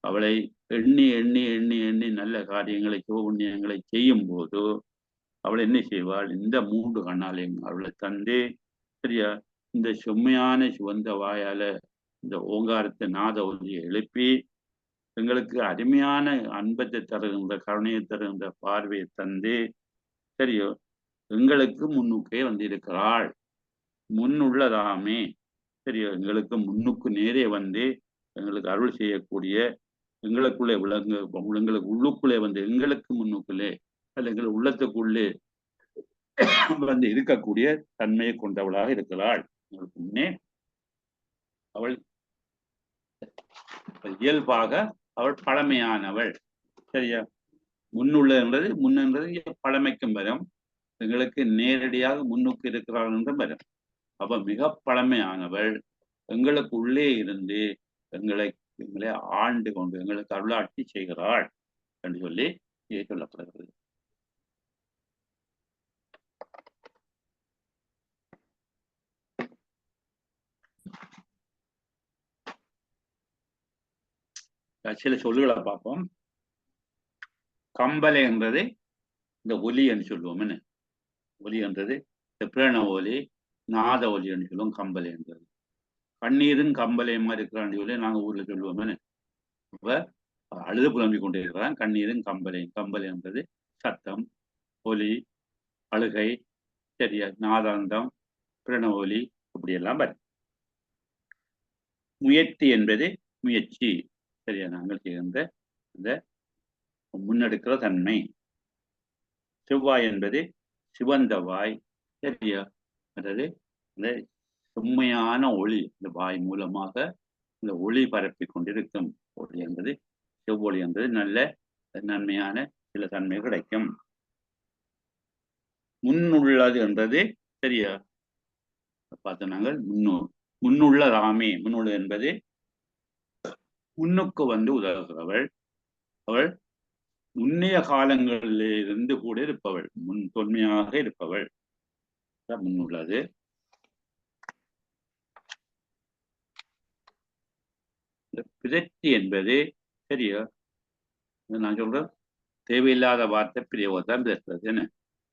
அவளை எண்ணி எண்ணி எண்ணி எண்ணி நல்ல காரியங்களை சிவபுண்ணியங்களை செய்யும் போது அவள் என்ன செய்வாள்? இந்த 3 கண்ணாலையும் அவளை தந்து, சரியா, இந்த செம்மையான சிவந்த வாயால இந்த ஓங்காரத்தை நாத ஒலியை எழுப்பி எங்களுக்கு அருமையான அன்பத்தை தருகின்ற கருணையை தருகின்ற பார்வையை தந்து, சரியோ, எங்களுக்கு முன்னுக்கே இருக்கிறாள். முன்னுள்ளதாமே, சரியோ, எங்களுக்கு முன்னுக்கு நேரே எங்களுக்கு அருள் செய்யக்கூடிய, எங்களுக்குள்ளே எங்களுக்கு உள்ளுக்குள்ளே எங்களுக்கு முன்னுக்குள்ளே அல்ல எங்கள் உள்ளத்துக்குள்ளே இருக்கக்கூடிய தன்மையை கொண்டவளாக இருக்கிறாள். உங்களுக்கு முன்னே அவள் இயல்பாக அவள் பழமையானவள். சரியா, முன்னுள்ளது பழமைக்கும் வரும், எங்களுக்கு நேரடியாக முன்னுக்கு இருக்கிறாள் என்றும் வரும். அவ மிக பழமையானவள், எங்களுக்கு உள்ளே இருந்து எங்களை ஆண்டு கொண்டு எங்களுக்கு அருளாட்சி செய்கிறாள் என்று சொல்லி சொல்லப்படுகிறது. சில சொல்லுகளை பார்ப்போம். கம்பலை என்றது இந்த ஒலி என்று சொல்லுவோம். என்ன ஒலி என்றது? இந்த பிரண ஒலி, நாத ஒலி என்று சொல்லுவோம். கம்பலை என்றது கண்ணீரும் கம்பலையுமா இருக்கிறான்னு சொல்லி நாங்க ஊர்ல சொல்லுவோம். என்ன அப்ப அழுது புலம்பிக் கொண்டே இருக்கிறான். கண்ணீரும் கம்பலையும். கம்பலை என்றது சத்தம், ஒலி, அழுகை, சரியா, நாதாந்தம், பிரண ஒலி, இப்படியெல்லாம் வரும். முயற்சி என்பது முயற்சி, சரியா, நாங்கள் செய்கின்ற இந்த முன்னெடுக்கிற தன்மை. செவ்வாய் என்பது சிவந்த வாய், சரியா, அதாவது இந்த செம்மையான ஒளி, இந்த வாய் மூலமாக இந்த ஒளி பரப்பி கொண்டிருக்கும் ஒளி என்பது செவ்வொளி என்பது நல்ல நன்மையான சில தன்மை கிடைக்கும். முன்னுள்ளது என்றது, சரியா, பார்த்து நாங்கள் முன்னுள்ளதாமே. முன்னுள்ளது என்பது முன்னுக்கு உதவுகிறவள். அவள் முன்னைய காலங்களிலிருந்து கூட இருப்பவள், தொன்மையாக இருப்பவள். முன்னுள்ளது. பிரத்தி என்பது, சரியா, நான் சொல்றேன், தேவையில்லாத வார்த்தை பிரியவத்தான் பேசுறது. என்ன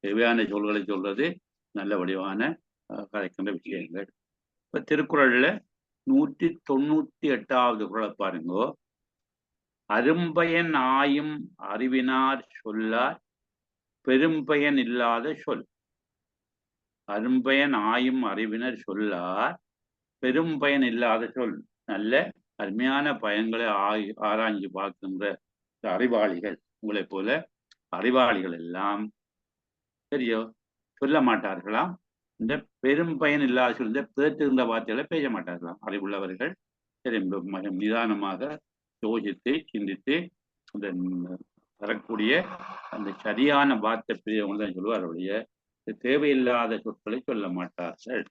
தேவையான சொல்களை சொல்றது, நல்ல வடிவான கதைக்கின்ற விஷயங்கள். இப்ப திருக்குறள்ல 198வது குறளை பாருங்கோ. அரும்பயன் ஆயும் அறிவினார் சொல்லார் பெரும்பயன் இல்லாத சொல். அரும்பயன் ஆயும் அறிவினர் சொல்லார் பெரும்பயன் இல்லாத சொல். நல்ல அருமையான பயன்களை ஆராய்ஞ்சு பார்க்கின்ற அறிவாளிகள் உங்களை போல அறிவாளிகள் எல்லாம் சரியோ சொல்ல மாட்டார்களாம். இந்த பெரும் பயன் இல்லாத சொல்ல பேற்றுகின்ற வார்த்தைகளை பேச மாட்டார்களாம். அறிவுள்ளவர்கள் சரி நிதானமாக யோசித்து சிந்தித்து அந்த வரக்கூடிய அந்த சரியான வார்த்தை பிரியவங்க தான் சொல்லுவார். அவருடைய தேவையில்லாத சொற்களை சொல்ல மாட்டார்கள்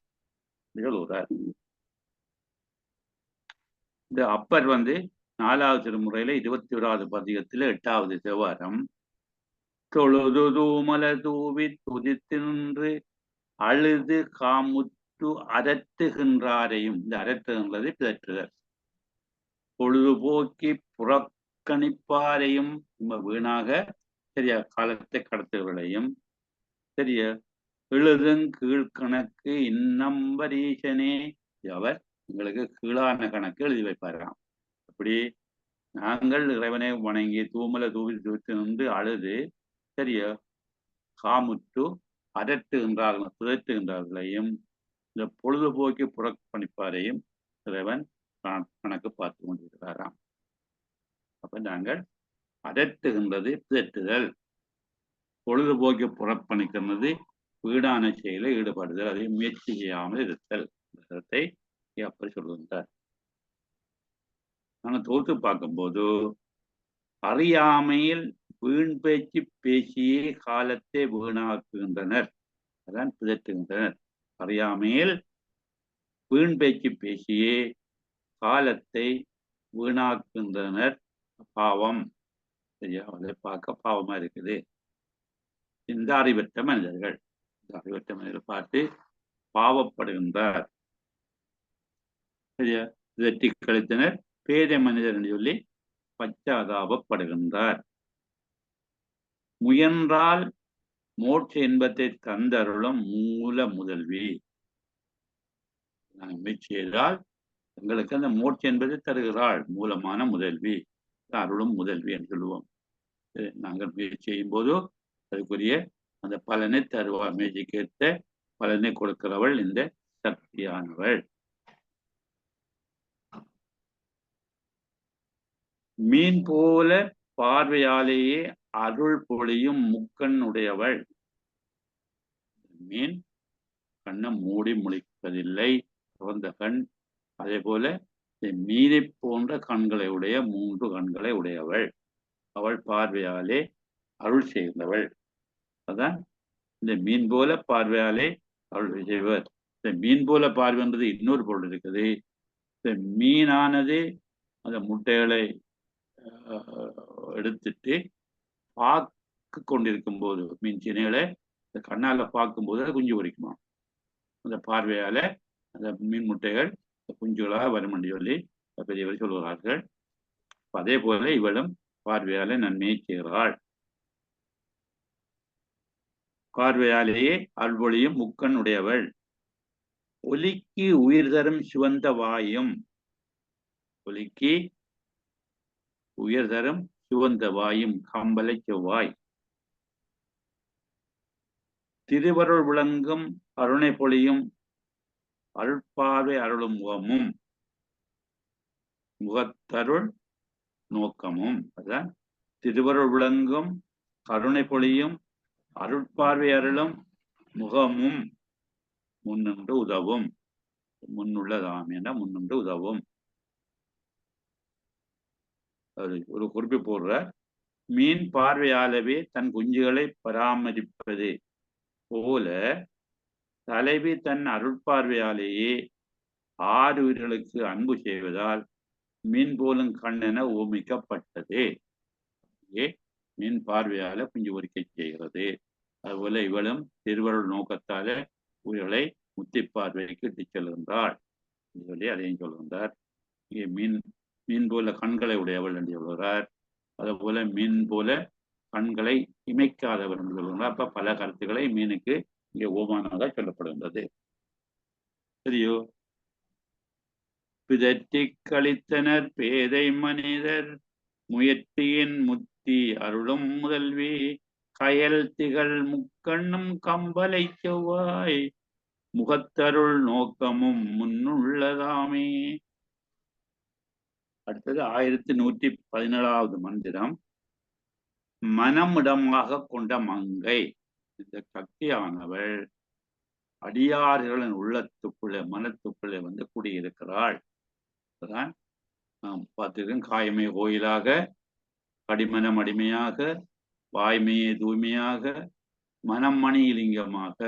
சொல்லுகிறார். இந்த அப்பர் 4வது திருமுறையில 21வது பதிகத்துல 8வது தேவாரம் தொழுது தூமல தூவி துதித்து நின்று அழுது காமுற்று அரற்றுகின்றாரையும், இந்த அரற்றுகின்றது பிதற்றுதல், பொழுதுபோக்கி புறக்கணிப்பாரையும் வீணாக சரியா காலத்தை கடத்துகளையும் சரியா எழுதும் கீழ்கணக்கு இன்னம்பரீசனே, அவர் எங்களுக்கு கீழான கணக்கு எழுதி வைப்பாராம். அப்படி நாங்கள் இறைவனை வணங்கி தூமல தூவி தூத்து நின்று அழுது சரியா காமுற்று அரட்டுகின்றார்கள் புதற்றுகின்றார்களையும் இந்த பொழுதுபோக்கி புறக்கணிப்பாரையும் இறைவன் கணக்கு பார்த்து கொண்டிருக்கிறாராம். அப்ப நாங்கள் அதட்டுகின்றது பிதற்றுதல், பொழுதுபோக்கி புறக்கணிக்கிறது வீடான செயலில் ஈடுபடுதல், அதை முயற்சி செய்யாமல் இருத்தல் கருத்தை அப்படி சொல்லுகின்றார். நாங்கள் தொகுத்து பார்க்கும்போது அறியாமையில் வீண் பேச்சு பேசியே காலத்தை வீணாக்குகின்றனர், அதான் பிதற்றுகின்றனர். அறியாமையில் வீண் பேச்சு பேசியே காலத்தை வீணாக்குகின்றனர். பாவம் சரியா, அதை பார்க்க பாவமா இருக்குது. இந்த அறிவற்ற மனிதர்கள், இந்த அறிவற்ற மனிதர்கள் பார்த்து பாவப்படுகின்றார். சரியா, இதற்றி கழித்தனர் பேத மனிதர் என்று சொல்லி பச்சாதாபப்படுகின்றார். முயன்றால் மோட்ச இன்பத்தை தந்தருளும் மூல முதல்வி, முயற்சி செய்தால் எங்களுக்கு அந்த மோட்ச என்பதை தருகிறாள் மூலமான முதல்வி, அருளும் முதல்வி என்று சொல்லுவோம். நாங்கள் முயற்சி செய்யும் போது அதுக்குரிய அந்த பலனை தருவாள், முயற்சிக்கேற்ற பலனை கொடுக்கிறவள் இந்த சக்தியானவள். மீன் போல பார்வையாலேயே அருள் பொழியும் முக்கண் உடையவள். மீன் கண்ணை மூடி முழிப்பதில்லை, திறந்த கண். அதே போல மீனை போன்ற கண்களை உடைய 3 கண்களை உடையவள். அவள் பார்வையாலே அருள் செய்கின்றவள். அதான் இந்த மீன் போல பார்வையாலே அருள் செய்வர். இந்த மீன் போல பார்வை என்பது இன்னொரு பொருள் இருக்குது. இந்த மீனானது அந்த முட்டைகளை எடுத்துட்டு பார்க்க கொண்டிருக்கும் போது, மீன் சினைகளை இந்த கண்ணால பார்க்கும்போது அது குஞ்சு பொரிக்குமா. அந்த பார்வையால அந்த மீன் முட்டைகள் குஞ்சுகளாக வரும் என்று சொல்லி பெரியவர் சொல்கிறார்கள். அதே போல இவளும் பார்வையாலே நன்மையை செய்கிறாள். பார்வையாலேயே அல்வொழியும் முக்கண் உடையவள். ஒலிக்கு உயிர் தரும் சிவந்த வாயும், ஒலிக்கு உயிர் தரும் சிவந்த வாயும் கம்பலை செவ்வாய். திருவருள் விளங்கும் அருணை பொழியும் அருட்பார்வை அருளும் முகமும், முகத்தருள் நோக்கமும். அதான் திருவருள் விளங்கும் கருணை பொழியும் அருட்பார்வை அருளும் முகமும் முன்னின்று உதவும். முன்னுள்ளதாம் என முன்னின்று உதவும். ஒரு குறிப்பு போடுற, மீன் பார்வையாலவே தன் குஞ்சுகளை பராமரிப்பது போல தலைவி தன் அருட்பார்வையாலேயே 6 உயிர்களுக்கு அன்பு செய்வதால் மீன் போலும் கண்ணென ஓமிக்கப்பட்டது. மீன் பார்வையால குஞ்சு பொறிக்கை செய்கிறது. அதுபோல இவளும் திருவருள் நோக்கத்தால உயிர்களை முத்தி பார்வைக்கு இட்டுச் செல்கின்றாள் சொல்லி அதையும் சொல்கின்றார். இங்கே மீன் போல கண்களை உடையவள் என்று சொல்கிறார். அதே போல மீன் போல கண்களை இமைக்காதவர் என்று சொல்கின்றார். அப்ப பல கருத்துக்களை மீனுக்கு இங்கே ஓமானதாக சொல்லப்படுகின்றது. சரியோ, பிதற்றி கழித்தனர் பேதை மனிதர் முயற்சியின் முத்தி அருளும் முதல்வி கயல் திகழ் முக்கண்ணும் கம்பலை செவ்வாய் முகத்தருள் நோக்கமும் முன்னுள்ளதாமே. அடுத்தது 1117வது மந்திரம். மனமிடமாக கொண்ட மங்கை. இந்த சக்தியானவள் அடியார்களின் உள்ளத்துக்குள்ளே மனத்துக்குள்ளே வந்து குடியிருக்கிறாள். அதான் நாம் பார்த்திருக்கோம். காயமே கோயிலாக, கடிமனம் அடிமையாக, வாய்மையே தூய்மையாக, மனம் மணிலிங்கமாக.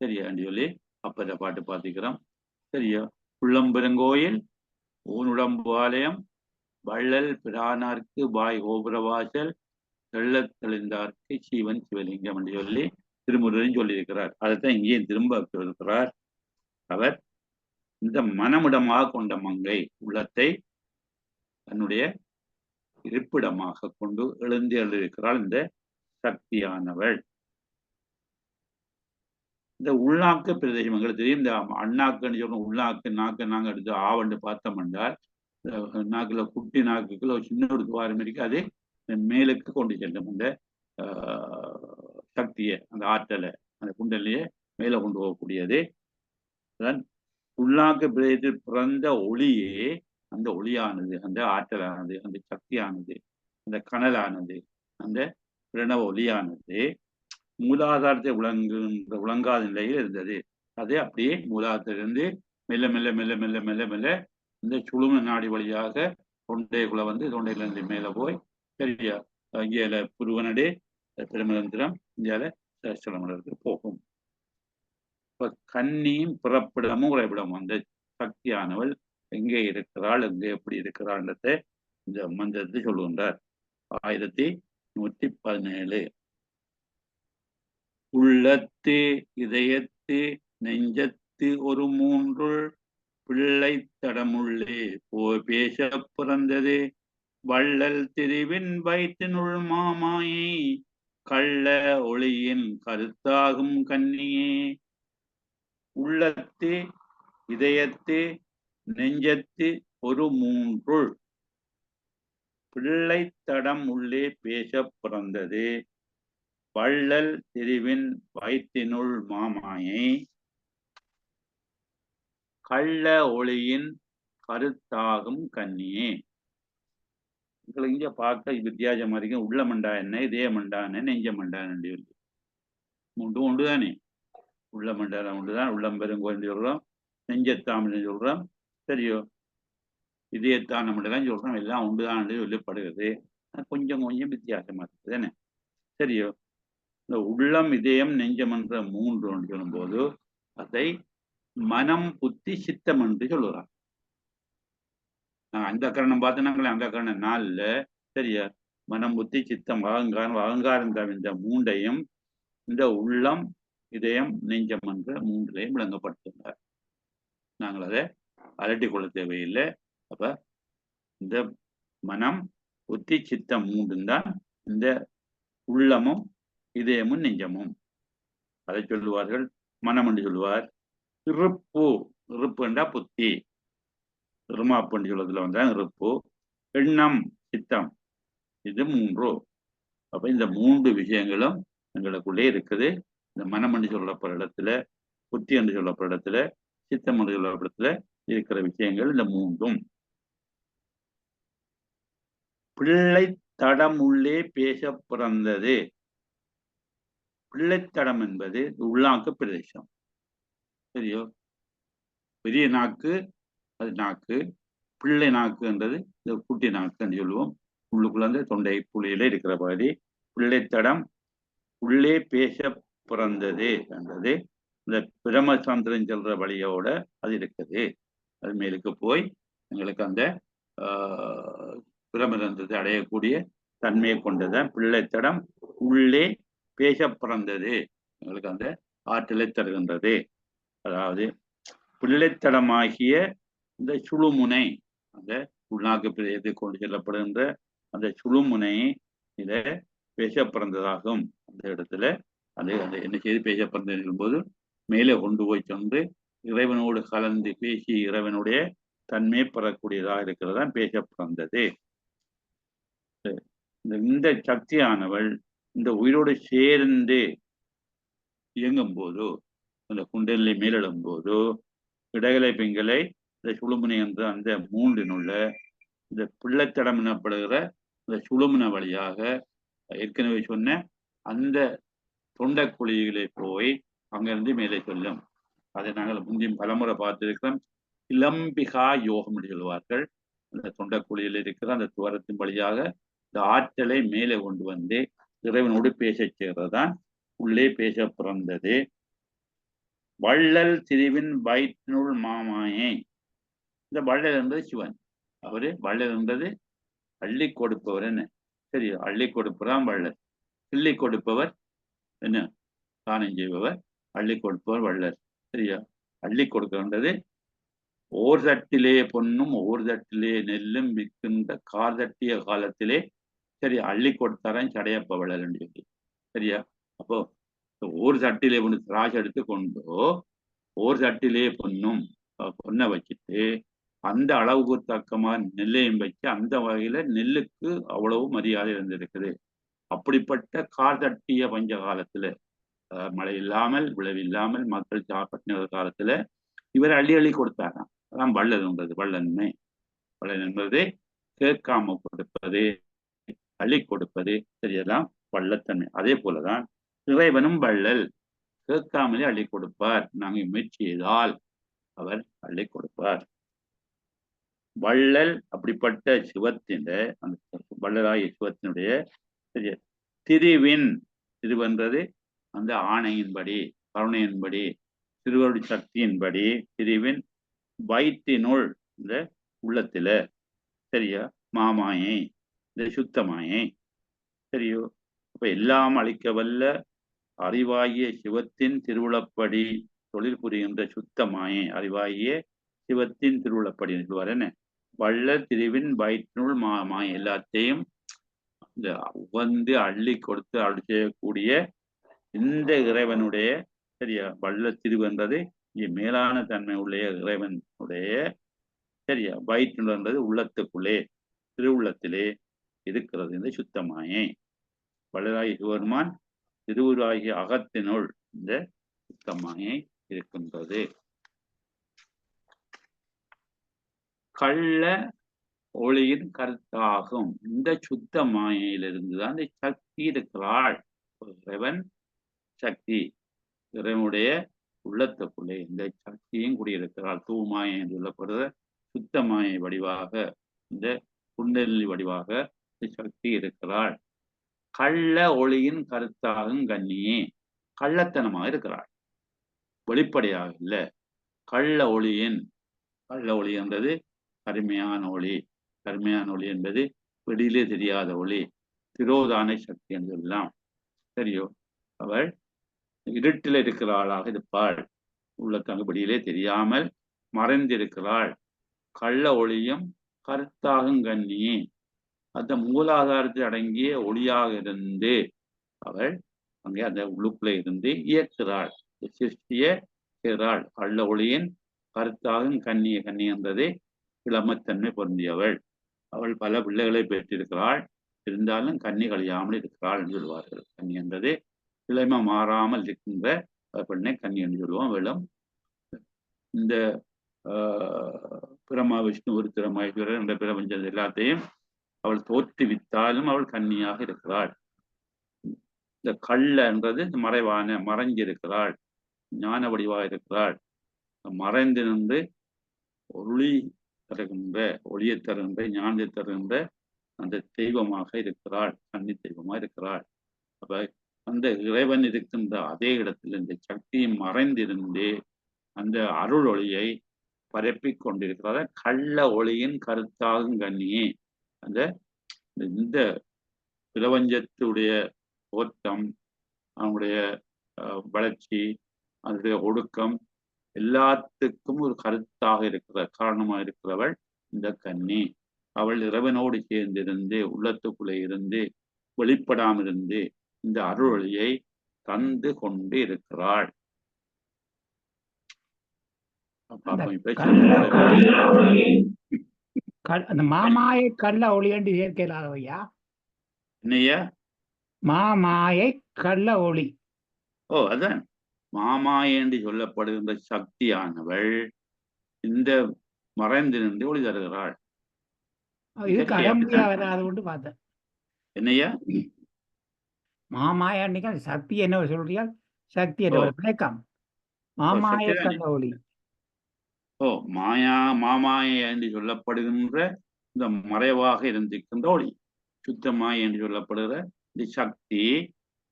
சரியான்னு சொல்லி அப்ப இந்த பாட்டு பார்த்துக்கிறோம். சரியா? உள்ளம்பெருங்கோயில் ஊனுடம்பு ஆலயம் வள்ளல் பிரானார்க்கு பாய் கோபுரவாசல் தெள்ளத் தெளிந்தார்க்கு சிவன் சிவலிங்கம் என்று சொல்லி திருமுருகன் சொல்லியிருக்கிறார். அதைத்தான் இங்கேயும் திரும்ப இருக்கிறார். அவர் இந்த மனமிடமாக கொண்ட மங்கை உள்ளத்தை தன்னுடைய இருப்பிடமாக கொண்டு எழுந்திருக்கிறாள் இந்த சக்தியானவள். இந்த உள்நாக்கு பிரதேசம் எங்களுக்கு தெரியும். இந்த அண்ணாக்குன்னு சொல்றோம். உள்நாக்கு நாக்கு நாங்க எடுத்து ஆவண்டு பார்த்தோம் என்றால் நாக்குல குட்டி நாக்குக்குள்ள ஒரு சின்ன ஒரு துவாரம் இருக்கு. அது மேலுக்கு கொண்டு செல்லும் அந்த சக்தியை, அந்த ஆற்றலை, அந்த குண்டலையே மேலே கொண்டு போகக்கூடியது. உள்நாக்கு பிரதேசத்தில் பிறந்த ஒளியே அந்த ஒளியானது, அந்த ஆற்றலானது, அந்த சக்தியானது, அந்த கனலானது, அந்த பிரணவ ஒளியானது மூலாதாரத்தை விளங்காத நிலையில் இருந்தது. அது அப்படியே மூலாதாரத்திலிருந்து மெல்ல மெல்ல மெல்ல மெல்ல மெல்ல மெல்ல இந்த சுழும நாடி வழியாக தொண்டைக்குள்ள வந்து தொண்டையிலிருந்து மேல போய் சரியா இந்தியால புருவனடே திருமலந்திரம் இந்தியால சலமலருக்கு போகும். இப்ப கன்னியும் பிறப்பிடமும் உறைவிடமும் அந்த சக்தியானவள் எங்கே இருக்கிறாள், எங்கே எப்படி இருக்கிறாள்ன்றதை இந்த மந்திரத்தை சொல்லுகின்றார். 1117. உள்ளத்து இதயத்து நெஞ்சத்து ஒரு மூன்றுள் பிள்ளை தடமுள்ளே பேச பிறந்தது வள்ளல் திருவின் வயிற்றினுள் மாமாயை கள்ள ஒளியின் கருத்தாகும் கன்னியே. உள்ளத்து இதயத்து நெஞ்சத்து ஒரு மூன்றுள் பிள்ளை தடம் உள்ளே பேச பிறந்தது வள்ளல் திருவின் வயிற்றினுள் மாமாயை கள்ள ஒளியின் கருத்தாகும் கன்னியே. உங்களுக்கு இங்க பார்க்க வித்தியாசமா இருக்கு. உள்ள மண்டா என்ன, இதய மண்டா என்ன, நெஞ்ச மண்டா என்ன மூன்று ஒன்றுதானே. உள்ள மண்டா ஒன்றுதான். உள்ளம் பெருங்கோயில் சொல்றோம், நெஞ்சத்தாமன்னு சொல்றோம். சரியோ? இதயத்தான மட்டும்தான் சொல்றோம். எல்லாம் ஒன்றுதான் சொல்லப்படுகிறது. கொஞ்சம் கொஞ்சம் வித்தியாசமா இருக்குது தானே. சரியோ? இந்த உள்ளம் இதயம் நெஞ்சம் என்ற மூன்று ஒன்று சொல்லும்போது அதை மனம் புத்தி சித்தம் என்று சொல்லுறாங்க. அந்த கரணம் பார்த்தோன்னாங்களே, அந்த கரணம் 4ல் சரியா மனம் புத்தி சித்தம் அகங்காரம் இந்த மூன்றையும் இந்த உள்ளம் இதயம் நெஞ்சம் என்ற மூன்றையும் விளங்கப்படுத்துகிறார். நாங்கள் அதை அலட்டி கொள்ள தேவையில்லை. அப்ப இந்த மனம் புத்தி சித்தம் மூன்றும் தான் இந்த உள்ளமும் இதயமும் நெஞ்சமும். அதை சொல்லுவார்கள் மனம் என்று சொல்லுவார். இருப்பு, இருப்பு என்றா புத்தி, இருமாப்பு சொல்றதுல வந்தா இருப்பு. எண்ணம் சித்தம், இது மூன்று. அப்ப இந்த மூன்று விஷயங்களும் எங்களுக்குள்ளே இருக்குது. இந்த மனம் என்று சொல்லப்படுற இடத்துல, புத்தி என்று சொல்லப்படுற இடத்துல, சித்தம் என்று சொல்லப்படுற இடத்துல இருக்கிற விஷயங்கள் இந்த மூன்றும். பிள்ளை தடம் உள்ளே பேச பிறந்தது. பிள்ளைத்தடம் என்பது உள்நாக்கு பிரதேசம். சரியோ? பெரிய நாக்கு அது நாக்கு, பிள்ளை நாக்குன்றது இந்த குட்டி நாக்குன்னு சொல்லுவோம். உள்ளுக்குள்ள தொண்டை புள்ளியில இருக்கிற பகுதி பிள்ளைத்தடம். உள்ளே பேச பிறந்தது என்றது இந்த பிரமசந்திரன் சொல்ற வழியோட அது இருக்குது. அது மேலுக்கு போய் எங்களுக்கு அந்த பிரமசந்திரத்தை அடையக்கூடிய தன்மையை கொண்டதான் பிள்ளைத்தடம். உள்ளே பேச பிறந்தது எங்களுக்கு அந்த ஆற்றலை தருகின்றது. அதாவது பிள்ளைத்தடமாகிய இந்த சுழுமுனை, அந்த உள்நாக்கு பிரதேசத்தை கொண்டு செல்லப்படுகின்ற அந்த சுழுமுனை இதை பேச பிறந்ததாகும். அந்த இடத்துல அது அந்த என்ன செய்து பேச பிறந்தது போது மேலே கொண்டு போய் சென்று இறைவனோடு கலந்து பேசி இறைவனுடைய தன்மை பெறக்கூடியதாக இருக்கிறதா பேச பிறந்தது. இந்த சக்தியானவள் இந்த உயிரோடு சேர்ந்து இயங்கும் போது, அந்த குண்டலை மேலிடும் போது இடகலை பிங்களை இந்த சுழுமுனை என்ற அந்த மூன்றினுள்ள இந்த பிள்ளைத்தடம் எனப்படுகிற இந்த சுழுமுனை வழியாக ஏற்கனவே சொன்ன அந்த தொண்டக்குழியிலே போய் அங்கிருந்து மேலே சொல்லும். அதை நாங்கள் முந்தைய பலமுறை பார்த்திருக்கிறோம். இளம்பிகா யோகம் என்று சொல்வார்கள். அந்த தொண்டக்குழியில் இருக்கிற அந்த துவரத்தின் வழியாக இந்த ஆற்றலை மேலே கொண்டு வந்து இறைவனோடு பேச செய்கிறதான் உள்ளே பேச பிறந்தது. வள்ளல் திரிவின் வயிற்றினுள் மாமாயை. இந்த வள்ளல் என்பது சிவன். அவரு வள்ளல் என்பது அள்ளி கொடுப்பவர். என்ன சரி, அள்ளி கொடுப்பதான் வள்ளல். கிள்ளி கொடுப்பவர் என்ன, தானம் செய்பவர். அள்ளி கொடுப்பவர் வள்ளல். சரியா? அள்ளி கொடுக்கின்றது ஓர் தட்டிலே பொன்னும் ஓர் தட்டிலே நெல்லும் விற்கின்ற கார் தட்டிய காலத்திலே சரி அள்ளி கொடுத்தாரன் சடையப்ப வள்ளல் என்று சொல்லி. சரியா? அப்போ ஒரு தட்டிலே ஒன்று திராட்சை எடுத்து கொண்டோ ஓர் தட்டிலே பொண்ணை வச்சுட்டு அந்த அளவுக்கு தக்கமான நெல்லையும் வச்சு அந்த வகையில நெல்லுக்கு அவ்வளவு மரியாதை இருந்திருக்குது. அப்படிப்பட்ட கார் தட்டிய பஞ்ச காலத்துல, மழை இல்லாமல் விளைவில்லாமல் மக்கள் சாப்பிட்ட காலத்துல இவர் அள்ளி அள்ளி கொடுத்தாராம். அதான் வள்ளல் என்பது. வள்ளன்மை வள்ளல் என்பது கேட்காம கொடுப்பது, அள்ளி கொடுப்பது. சரியெல்லாம் வள்ளத்தன்மை. அதே போலதான் இறைவனும் வள்ளல். கேட்காமலே அள்ளி கொடுப்பார். நாங்கள் முயற்சி செய்தால் அவர் அள்ளி கொடுப்பார். வள்ளல் அப்படிப்பட்ட சிவத்தின் அந்த வள்ளலாகிய சிவத்தினுடைய திரிவின், திருவென்றது அந்த ஆணையின்படி கருணையின்படி திருவருடைய சக்தியின்படி திரிவின் வயிற்றினுள் இந்த உள்ளத்தில சரியா மாமாயை இந்த சுத்தமாயை. சரியோ? அப்ப எல்லாம் அளிக்க வல்ல அறிவாகிய சிவத்தின் திருவுளப்படி தொழில் புரிகின்ற சுத்தமாயை அறிவாகிய சிவத்தின் திருவுளப்படி சொல்வார். என்ன வள்ளல் திருவின் வயிற்றினுள் மாமாயை எல்லாத்தையும் இந்த உவந்து அள்ளி கொடுத்து அருள் செய்யக்கூடிய இந்த இறைவனுடைய சரியா வள்ள திருவென்றது இங்கே மேலான தன்மை உள்ள இறைவனுடைய சரியா வயிற்றுன்றது உள்ளத்துக்குள்ளே திருவுள்ளத்திலே இருக்கிறது இந்த சுத்தமாயை. வள்ளலாகி சிவருமான் திருவுருவாகிய அகத்தினுள் இந்த சுத்தமாயை இருக்கின்றது. கள்ள ஒளியின் கருத்தாகும் இந்த சுத்த மாயையிலிருந்துதான் இந்த சக்தி இருக்கிறாள். இறைவன் சக்தி, இறைவனுடைய உள்ளத்துக்குள்ளே இந்த சக்தியும் குடியிருக்கிறாள். தூமாயை என்று சொல்லப்படுற சுத்த மாயை வடிவாக இந்த குண்டலினி வடிவாக இந்த சக்தி இருக்கிறாள். கள்ள ஒளியின் கருத்தாகும் கண்ணியே, கள்ளத்தனமாக இருக்கிறாள். வெளிப்படையாக இல்லை. கள்ள ஒளியின், கள்ள ஒளி என்றது கருமையான ஒளி. கருமையான ஒளி என்பது வெளியிலே தெரியாத ஒளி, திரோதான சக்தி என்று சொல்லலாம். சரியோ? அவள் இருட்டில் இருக்கிறாளாக இருப்பாள். உள்ளத்தங்கு வெளியிலே தெரியாமல் மறைந்திருக்கிறாள். கள்ள ஒளியும் கருத்தாகும் கண்ணி அந்த மூலாதாரத்தில் அடங்கிய ஒளியாக இருந்து அவள் அங்கே அந்த உள்ளுக்குள்ளே இருந்து இயக்குகிறாள், சிருஷ்டிய செய்கிறாள். கள்ள ஒளியின் கருத்தாகும் கண்ணி. கண்ணி என்பது இளமத்தன்மை பொருந்தியவள். அவள் பல பிள்ளைகளை பெற்றிருக்கிறாள். இருந்தாலும் கண்ணி கழியாமல் இருக்கிறாள் என்று சொல்வார்கள். கண்ணி என்பது இளமை மாறாமல் இருக்கின்ற பெண்ணை கண்ணி என்று சொல்லுவோம். வெள்ளம் இந்த பிரமா விஷ்ணு ஒரு திருமகேஸ்வரர் என்ற பிரபஞ்சம் எல்லாத்தையும் அவள் தோற்றுவித்தாலும் அவள் கன்னியாக இருக்கிறாள். இந்த கள்ள என்றது மறைவான மறைஞ்சிருக்கிறாள், ஞான வடிவாக இருக்கிறாள். மறைந்து நின்று ஒளி தருகின்ற, ஒளியை தருகின்ற, ஞானத்தை தருகின்ற அந்த தெய்வமாக இருக்கிறாள், கன்னி தெய்வமாக இருக்கிறாள். அப்ப அந்த இறைவன் இருக்கின்ற அதே இடத்தில் இந்த சக்தியை மறைந்திருந்து அந்த அருள் ஒளியை பரப்பி கொண்டிருக்கிறத கள்ள ஒளியின் கருத்தாகும் கண்ணியே. அந்த இந்த பிரபஞ்சத்துடைய தோற்றம், அவனுடைய வளர்ச்சி, அதனுடைய ஒடுக்கம் எல்லாத்துக்கும் ஒரு கருத்தாக இருக்கிற காரணமாக இருக்கிறவள் இந்த கன்னி. அவள் இறைவனோடு சேர்ந்திருந்து உள்ளத்துக்குள்ளே இருந்து வெளிப்படாமல் இருந்து இந்த அருள் ஒளியை தந்து கொண்டு இருக்கிறாள். அந்த மாமாயை கள்ள ஒளி என்று இயற்கையா? என்னையா மாமாயை கள்ள ஒளி? ஓ, அதான் மாமாயை என்று சொல்லப்படுகின்ற சக்தியானவள் இந்த மறைந்து நின்று ஒளி தருகிறாள். இதுக்கு அடம்பியா வராது கொண்டு பார்த்தேன். என்னையா மாமாய அன்னைக்கு அந்த சக்தி என்ன சொல்றீங்க? சக்தி ஓ என்ற விளக்கம். மாமாய சக்தி கள்ள ஒளி. ஓ மாமாயை என்று சொல்லப்படுகின்ற இந்த மறைவாக இருந்திருக்கின்ற ஒளி, சுத்தமாய் என்று சொல்லப்படுகிற இந்த சக்தி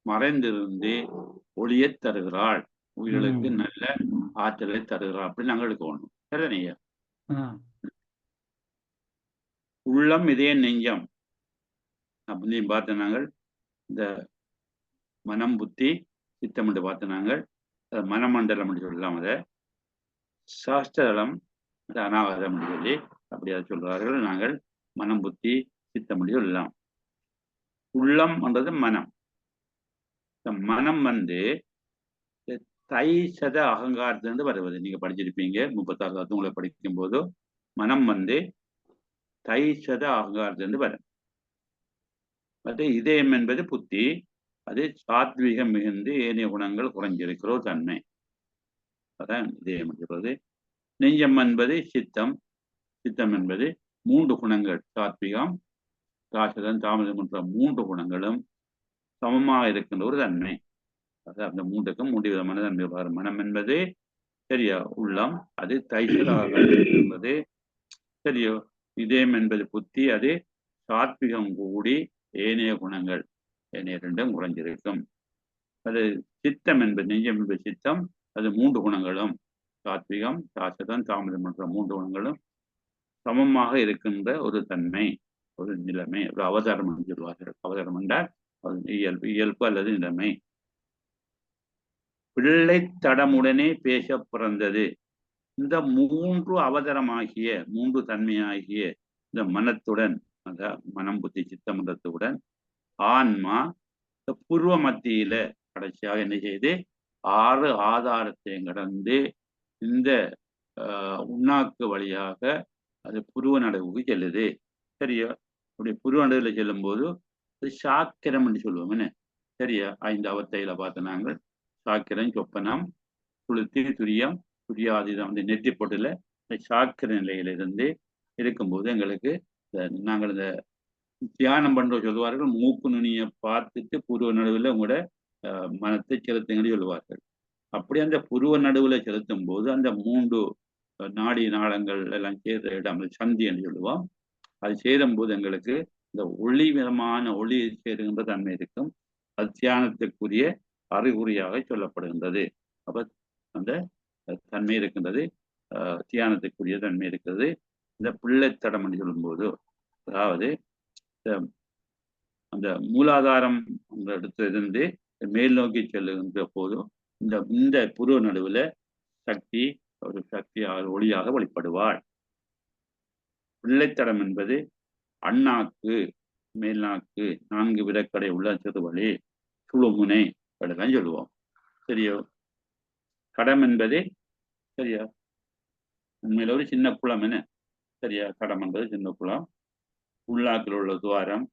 மறைந்திருந்து ஒளியை தருகிறாள், உயிர்களுக்கு நல்ல ஆற்றலை தருகிறாள் அப்படின்னு நாங்கள் எடுக்கணும். சரியா? உள்ளம் இதே நெஞ்சம் அப்படின்னு பார்த்த நாங்கள் இந்த மனம் புத்தி சித்தம் என்று பார்த்த நாங்கள் மனமண்டலம் என்று சொல்லலாம். அதை சாஸ்திரம் அநாகதம் என்று சொல்லி அப்படியா சொல்றார்கள். நாங்கள் மனம் புத்தி சித்தம் என்று சொல்லலாம். உள்ளம் என்றது மனம். மனம் தை சத அகங்காரத்திலிருந்து வருவது. நீங்க படிச்சிருப்பீங்க 36 தத்துவங்களை படிக்கும் போது மனம் தை சத அகங்காரத்திலிருந்து வரும். அது இதயம் என்பது புத்தி, அது சாத்வீகம் மிகுந்து ஏனைய குணங்கள் குறைஞ்சிருக்கிற ஒரு தன்மை, அதான் இதயம் சொல்றது. நெஞ்சம் என்பது சித்தம், சித்தம் என்பது 3 குணங்கள், சாத்விகம் ராசதம் தாமதம் என்ற 3 குணங்களும் சமமாக இருக்கின்ற ஒரு தன்மை. அதாவது அந்த 3க்கும் 3 விதமான தன்மை வரும். மனம் என்பது சரியா உள்ளம், அது தைசலாக என்பது சரியோ. இதயம் என்பது புத்தி, அது சாத்விகம் கூடி ஏனைய குணங்கள் ஏனைய 2ம் குறைஞ்சிருக்கும். அது சித்தம் என்பது நெஞ்சம் என்பது சித்தம், அது 3 குணங்களும் சாத்விகம் ராசதம் தாமதம் என்ற 3 குணங்களும் சமமாக இருக்கின்ற ஒரு தன்மை, ஒரு நிலைமை, ஒரு அவதாரம் என்று சொல்வார்கள். அவதாரம் என்றால் இயல்பு அல்லது நிலைமை. பிள்ளை தடமுடனே பேச பிறந்தது. இந்த 3 அவதாரமாகிய 3 தன்மையாகிய இந்த மனத்துடன், மனம் புத்தி சித்தமன்றத்துடன் ஆன்மா பூர்வ மத்தியில கடைசியாக என்ன செய்து 6 ஆதாரத்தையும் கடந்து இந்த உண்ணாக்கு வழியாக அது புருவ நடுவுக்கு செல்லுது. சரியா? அப்படி புருவ நடுவுல செல்லும் போது அது சாக்கிரம் என்று சொல்லுவோம். என்ன சரியா? 5 அவத்தையில பார்த்த நாங்கள் சாக்கிரம், சொப்பனம், துளுத்தி, துரியம், துரியாதீதம் வந்து நெற்றி பொட்டுல சாக்கிர நிலையிலிருந்து இருக்கும்போது எங்களுக்கு நாங்கள் இந்த தியானம் பண்ற சொல்லுவார்கள், மூக்கு நுனியை பார்த்துட்டு புருவ நடுவில் உங்களோட மனத்தை செலுத்துங்கன்னு சொல்லுவார்கள். அப்படி அந்த புருவ நடுவுல செலுத்தும் போது அந்த 3 நாடி நாளங்கள் எல்லாம் சேர்ற இடம் சந்தி என்று சொல்லுவோம். அது சேரும் போது எங்களுக்கு இந்த ஒளி விதமான ஒளி சேருகின்ற தன்மை இருக்கும். அது தியானத்துக்குரிய அறிகுறியாக சொல்லப்படுகின்றது. அப்ப அந்த தன்மை இருக்கின்றது, தியானத்துக்குரிய தன்மை இருக்கிறது. இந்த பிள்ளைத்தடம் என்று சொல்லும்போது, அதாவது அந்த மூலாதாரம் இடத்திலிருந்து மேல் நோக்கி செல்லுகின்ற போதும் இந்த புருவ நடுவுல சக்தி ஒரு சக்தியாக ஒளியாக வெளிப்படுவாள். பிள்ளைத்தடம் என்பது அண்ணாக்கு, மேல்நாக்கு, 4 விரக்கடை உள்ள சிறுவழி, சுழுமுனை அப்படிதான் சொல்லுவோம். சரியோ? கடம் என்பது சரியா உண்மையில ஒரு சின்ன குளம். என்ன சரியா? கடம் என்பது சின்ன குளம், உள்நாக்கில் உள்ள துவாரம்,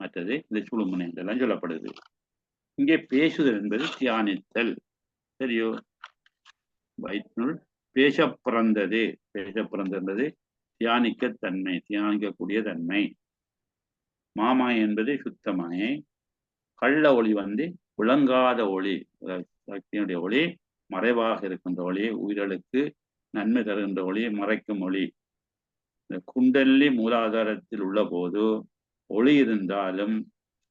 மற்றது இந்த சுழுமுனை இதெல்லாம் சொல்லப்படுது. இங்கே பேசுதல் என்பது தியானித்தல். சரியோ? வயிற்றுள் பேச பிறந்தது. பேச பிறந்தது தியானிக்க தன்மை, தியானிக்கக்கூடிய தன்மை. மாமாய் என்பது சுத்தமாயை. கள்ள ஒளி விளங்காத ஒளி, சக்தியினுடைய ஒளி, மறைவாக இருக்கின்ற ஒளி, உயிர்களுக்கு நன்மை தருகின்ற ஒளி, மறைக்கும் ஒளி. இந்த குண்டலி மூலாதாரத்தில் உள்ள போது ஒளி இருந்தாலும்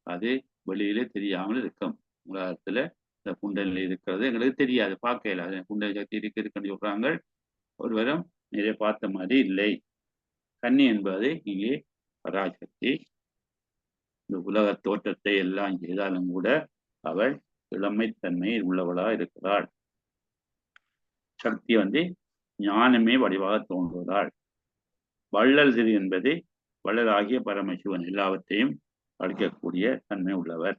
அது வெளியிலே தெரியாமல் இருக்கும். மூலாதாரத்துல இந்த குண்டலி இருக்கிறது எங்களுக்கு தெரியாது, பார்க்கல. அது குண்டலி சக்தி இருக்குன்னு சொல்றாங்க, ஒருவரும் நிறைய பார்த்த மாதிரி இல்லை. கன்னி என்பது இங்கே பராசக்தி. இந்த உலக தோற்றத்தை எல்லாம் செய்தாலும் கூட அவள் இளமைத்தன்மை உள்ளவளா இருக்கிறாள். சக்தி ஞானமே வடிவாக தோன்றுவதாள். வள்ளல் திரு என்பது வள்ளலாகிய பரமசிவன் எல்லாவற்றையும் அளிக்கக்கூடிய தன்மை உள்ளவர்.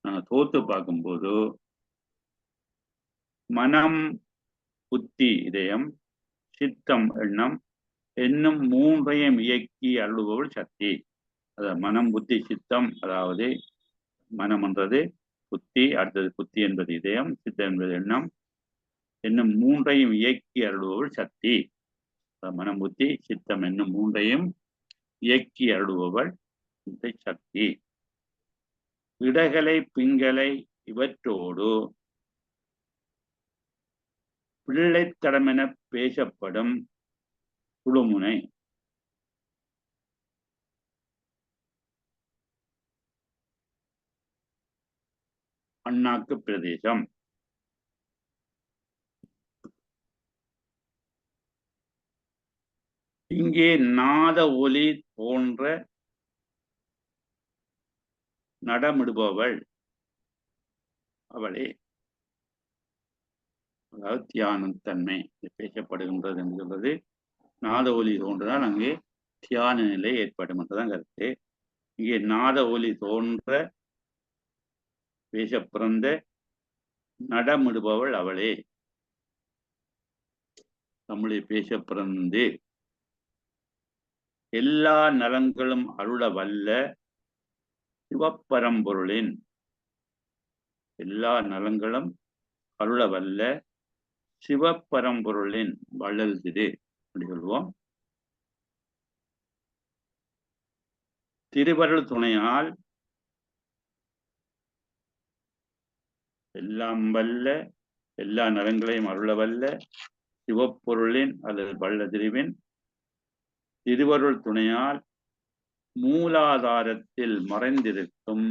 நாங்கள் தோத்து பார்க்கும்போது மனம் புத்தி இதயம் சித்தம் எண்ணம் என்னும் 3ஐயும் இயக்கி அருளுபவள் சக்தி. மனம் புத்தி சித்தம், அதாவது மனம் என்றது புத்தி, அடுத்தது புத்தி என்பது இதயம், சித்தம் என்பது எண்ணம், என்னும் 3ஐயும் இயக்கி அருளுபவள் சக்தி. மனம் புத்தி சித்தம் என்னும் 3ஐயும் இயக்கி அருளுபவள் சக்தி. இடகலை பிங்கலை இவற்றோடு பிள்ளைத்தடமென பேசப்படும் குழுமுனை அண்ணாக்கு பிரதேசம். இங்கே நாத ஒலி போன்ற நடமிடுபவள் அவளே. அதாவது தியானத்தன்மை பேசப்படுகின்றது என்று சொல்றது. நாத ஒலி தோன்றினால் அங்கே தியான நிலை ஏற்படும் என்றுதான் கருத்து. இங்கே நாத ஒலி தோன்ற பேச பிறந்த நடமிடுபவள் அவளே. தமிழில் பேச பிறந்து எல்லா நலன்களும் அருள வல்ல சிவப்பரம்பொருளின் எல்லா நலன்களும் அருள வல்ல சிவப்பரம்பொருளின் வள்ளல் திரு அப்படி சொல்லுவோம். திருவருள் துணையால் எல்லாம் வல்ல எல்லா நலன்களையும் அருள வல்ல சிவப்பொருளின் அல்லது வள்ள திருவின் திருவருள் துணையால் மூலாதாரத்தில் மறைந்திருக்கும்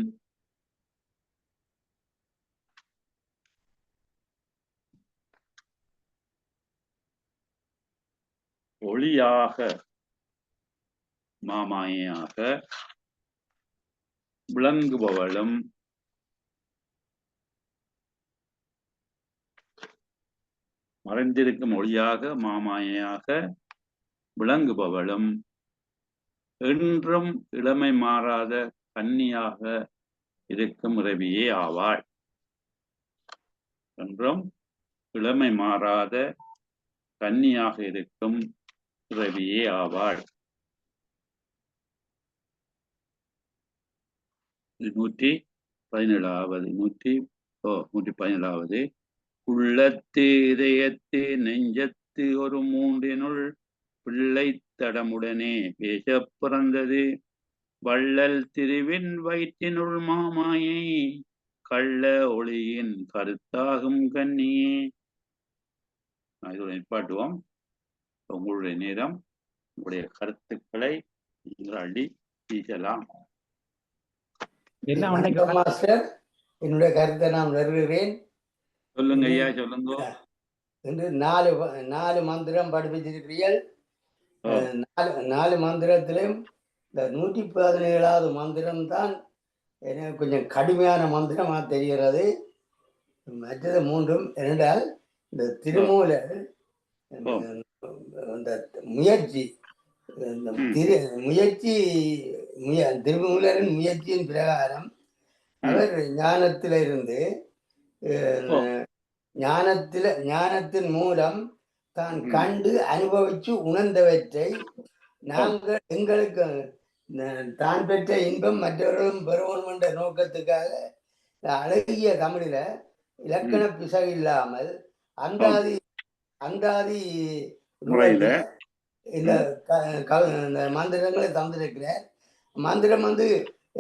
ஒளியாக மாமாயாக விளங்குபவளும் மறைந்திருக்கும் ஒளியாக மாமாயாக விளங்குபவளும் என்றும் இளமை மாறாத கன்னியாக இருக்கும் இரவியே ஆவாள். என்றும் இளமை மாறாத கன்னியாக இருக்கும் இரவியே ஆவாள். 117வது உள்ளத்து இதயத்து நெஞ்சத்து ஒரு மூன்றினுள் பிள்ளை தடமுடனே பேச பிறந்தது வள்ளல் திருவின் வயிற்றினுள் மாமாயை கள்ள ஒளியின் கருத்தாகும் கன்னியே. இதோட நிப்பாட்டுவோம். உங்களுடைய நேரம், உங்களுடைய கருத்துக்களை நீங்கள் அள்ளி வீசலாம். மாஸ்டர், என்னுடைய கருத்தை நான் வருகிறேன். சொல்லுங்க ஐயா, சொல்லுங்க. என்று நாலு மந்திரம் படிப்பிச்சிருக்கிறீர்கள். 4 மந்திரத்திலும் இந்த 117வது மந்திரம் தான் எனக்கு கொஞ்சம் கடுமையான மந்திரமா தெரிகிறது. மற்றது 3ம் என்றால் இந்த திருமூலர் இந்த திருமூலரின் முயற்சியின் பிரகாரம் அவர் ஞானத்திலிருந்து ஞானத்தின் மூலம் தான் கண்டு அனுபவிச்சு உணர்ந்தவற்றை நாங்கள் எங்களுக்கு தான் பெற்ற இன்பம் மற்றவர்களும் பெறுவோம் என்ற நோக்கத்துக்காக அழகிய தமிழில இலக்கண பிசகு இல்லாமல் அந்தாதி முறையில இந்த மந்திரங்களை தந்திருக்கிறார். மந்திரம்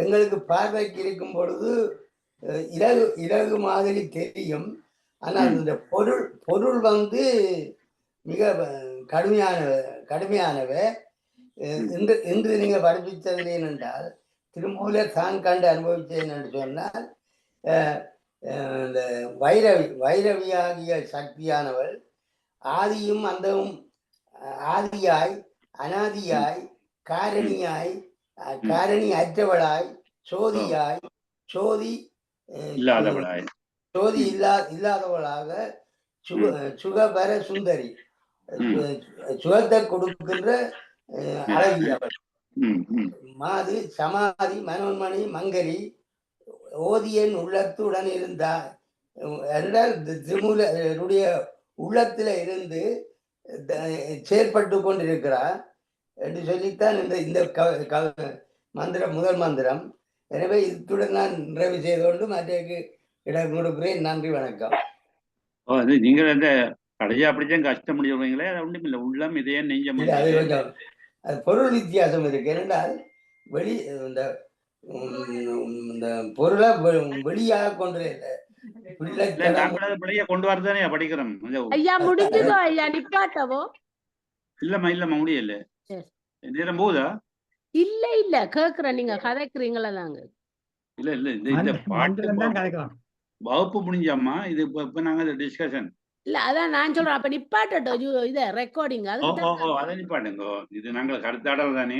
எங்களுக்கு பார்வைக்கு இருக்கும் பொழுது இலகு மாதிரி தெரியும். ஆனால் இந்த பொருள் மிக கடுமையானவை. இன்று நீங்க படிப்பித்தது என்னென்றால் திருமூலர் தான் கண்டு அனுபவித்தது என்று சொன்னால் இந்த வைரவியாகிய சக்தியானவள் ஆதியும் அந்தவும் ஆதியாய் அனாதியாய் காரணி அற்றவளாய் சோதியாய் சோதி இல்லாதவளாக சுகபர சுந்தரி சுகத்தை கொடுக்கின்ற அழகி அவள். மாது சமாதி மனோன்மணி மங்கரி ஓதியன் உள்ளத்துடன் இருந்தார் என்றால் திருமூலருடைய உள்ளத்துல இருந்து செயற்பட்டு கொண்டிருக்கிறார் என்று சொல்லித்தான் இந்த மந்திரம் முதல் மந்திரம். எனவே இத்துடன் நான் நிறைவு செய்து கொண்டு மற்றக்கு இடம் கொடுக்கிறேன். நன்றி, வணக்கம். நீங்கள் அந்த கடையா அப்படித்தான் கஷ்டம் முடியுங்களே, அது ஒன்றும் இல்லை. உள்ளம் இதே நெஞ்சம் அது கொஞ்சம் அது பொருள் வித்தியாசம் இருக்கு. ஏனென்றால் இந்த இந்த பொருளை வெளியாக கொண்டு இல்லை இல்ல பிள்ளைத்தனம் நாங்கள் அதை பிள்ளைய கொண்டு வரதானே படிக்கிறோம் ஐயா முடிஞ்சுதோ ஐயா நிப்பாட்டவோ இல்லம்மா முடியல சரி. நேரம் போகுதா இல்ல கேக்குறேன் நீங்க கதைக்கிறீங்களா நாங்க இல்ல இந்த பாட்டு மந்திரம் தான் கதைக்கலாம். வகுப்பு முடிஞ்சாம்மா இது இப்ப நாங்க டிஸ்கஷன் இல்ல அதான் நான் சொல்றேன் அப்ப நிப்பாட்டட்டும் இத ரெக்கார்டிங் அதுக்கு அதை நிப்பாட்டுங்க இது நாங்கள் கருத்தாடல் தானே